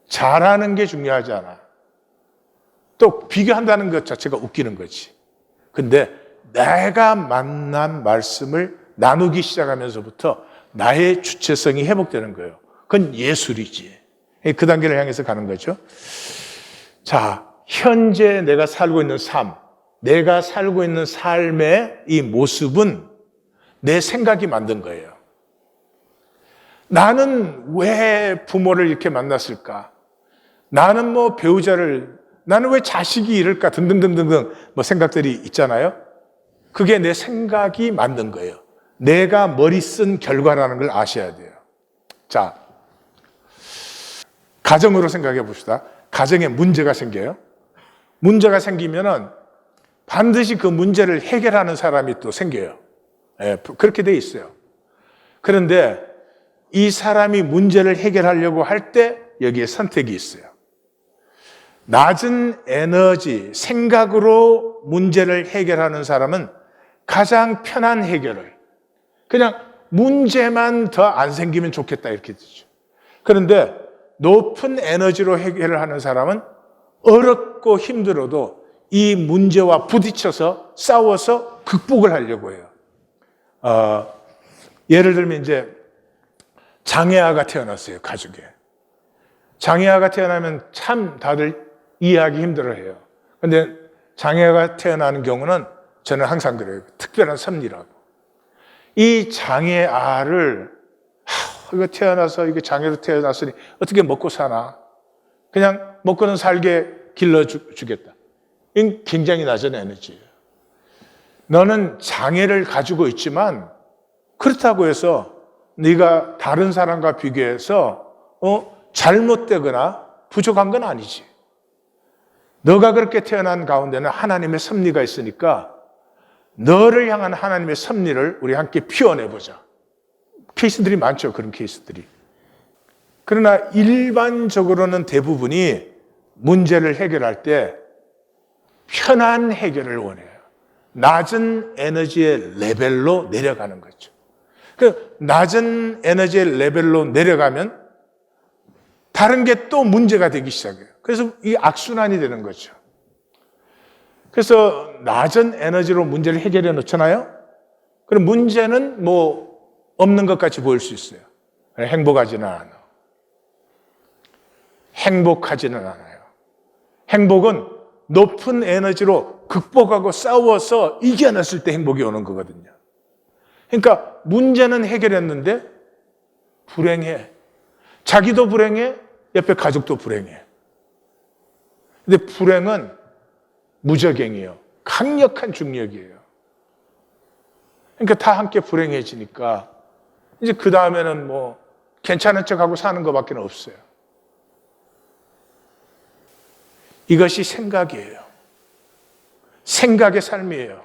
S1: 잘하는 게 중요하지 않아. 또 비교한다는 것 자체가 웃기는 거지. 근데 내가 만난 말씀을 나누기 시작하면서부터 나의 주체성이 회복되는 거예요. 그건 예술이지. 그 단계를 향해서 가는 거죠. 자, 현재 내가 살고 있는 삶, 내가 살고 있는 삶의 이 모습은 내 생각이 만든 거예요. 나는 왜 부모를 이렇게 만났을까? 나는 뭐 배우자를, 나는 왜 자식이 이럴까? 등등등등등 뭐 생각들이 있잖아요. 그게 내 생각이 만든 거예요. 내가 머리 쓴 결과라는 걸 아셔야 돼요. 자, 가정으로 생각해 봅시다. 가정에 문제가 생겨요. 문제가 생기면은 반드시 그 문제를 해결하는 사람이 또 생겨요. 예, 그렇게 돼 있어요. 그런데 이 사람이 문제를 해결하려고 할 때 여기에 선택이 있어요. 낮은 에너지, 생각으로 문제를 해결하는 사람은 가장 편한 해결을, 그냥 문제만 더 안 생기면 좋겠다 이렇게 되죠. 그런데 높은 에너지로 해결을 하는 사람은 어렵고 힘들어도 이 문제와 부딪혀서 싸워서 극복을 하려고 해요. 예를 들면 이제 장애아가 태어났어요, 가족에. 장애아가 태어나면 참 다들 이해하기 힘들어해요. 그런데 장애아가 태어나는 경우는 저는 항상 그래요. 특별한 섭리라고. 이 장애아를 이거 태어나서 이게 장애로 태어났으니 어떻게 먹고 사나? 그냥 먹고는 살게 길러주겠다. 이건 굉장히 낮은 에너지예요. 너는 장애를 가지고 있지만 그렇다고 해서 네가 다른 사람과 비교해서 잘못되거나 부족한 건 아니지. 너가 그렇게 태어난 가운데는 하나님의 섭리가 있으니까 너를 향한 하나님의 섭리를 우리 함께 피워내보자. 케이스들이 많죠. 그런 케이스들이. 그러나 일반적으로는 대부분이 문제를 해결할 때 편한 해결을 원해요. 낮은 에너지의 레벨로 내려가는 거죠. 그 낮은 에너지의 레벨로 내려가면 다른 게 또 문제가 되기 시작해요. 그래서 이 악순환이 되는 거죠. 그래서 낮은 에너지로 문제를 해결해 놓잖아요. 그럼 문제는 뭐 없는 것 같이 보일 수 있어요. 행복하지는 않아요. 행복하지는 않아요. 행복은 높은 에너지로 극복하고 싸워서 이겨냈을 때 행복이 오는 거거든요. 그러니까 문제는 해결했는데 불행해. 자기도 불행해, 옆에 가족도 불행해. 근데 불행은 무적행이에요. 강력한 중력이에요. 그러니까 다 함께 불행해지니까 이제 그 다음에는 뭐 괜찮은 척하고 사는 것밖에 없어요. 이것이 생각이에요. 생각의 삶이에요.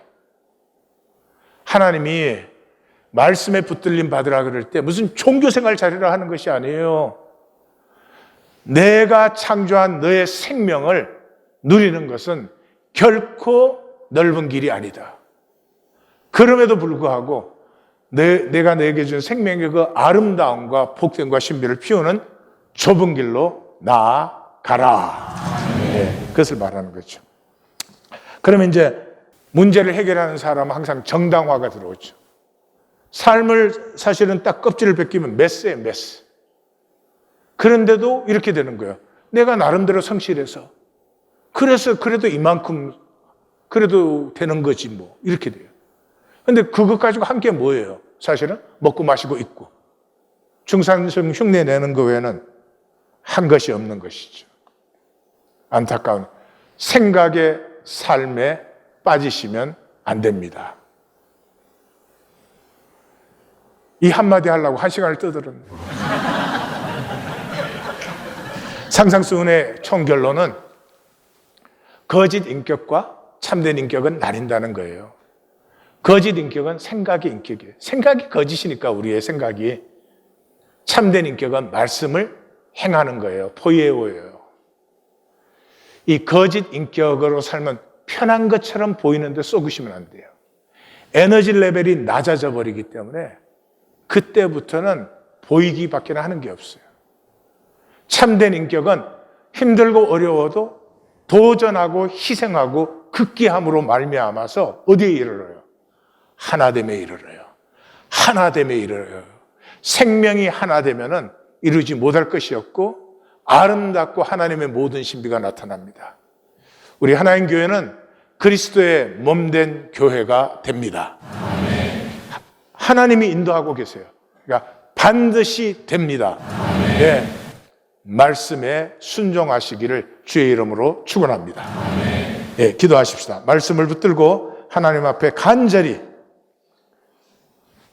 S1: 하나님이 말씀에 붙들림 받으라 그럴 때 무슨 종교생활 잘해라 하는 것이 아니에요. 내가 창조한 너의 생명을 누리는 것은 결코 넓은 길이 아니다. 그럼에도 불구하고 내가 내게 준 생명의 그 아름다움과 복됨과 신비를 피우는 좁은 길로 나아가라. 네, 그것을 말하는 거죠. 그러면 이제 문제를 해결하는 사람은 항상 정당화가 들어오죠. 삶을 사실은 딱 껍질을 벗기면 메스예요, 메스. 그런데도 이렇게 되는 거예요. 내가 나름대로 성실해서 그래서 그래도 이만큼 그래도 되는 거지 뭐 이렇게 돼요. 근데 그것 가지고 한 게 뭐예요? 사실은 먹고 마시고 있고 중산층 흉내 내는 거 외에는 한 것이 없는 것이죠. 안타까운 생각의 삶에 빠지시면 안 됩니다. 이 한마디 하려고 1시간을 떠들었네요. 상상수훈의 총결론은 거짓 인격과 참된 인격은 나뉜다는 거예요. 거짓 인격은 생각의 인격이에요. 생각이 거짓이니까 우리의 생각이. 참된 인격은 말씀을 행하는 거예요. 포이에오예요. 이 거짓 인격으로 살면 편한 것처럼 보이는데 쏘구시면 안 돼요. 에너지 레벨이 낮아져 버리기 때문에 그때부터는 보이기밖에 하는 게 없어요. 참된 인격은 힘들고 어려워도 도전하고 희생하고 극기함으로 말미암아서 어디에 이르러요? 하나됨에 이르러요. 하나됨에 이르러요. 생명이 하나 되면은 이루지 못할 것이 없고 아름답고 하나님의 모든 신비가 나타납니다. 우리 하나님 교회는 그리스도의 몸된 교회가 됩니다. 하나님이 인도하고 계세요. 그러니까 반드시 됩니다. 네, 말씀에 순종하시기를 주의 이름으로 축원합니다. 네, 기도하십시다. 말씀을 붙들고 하나님 앞에 간절히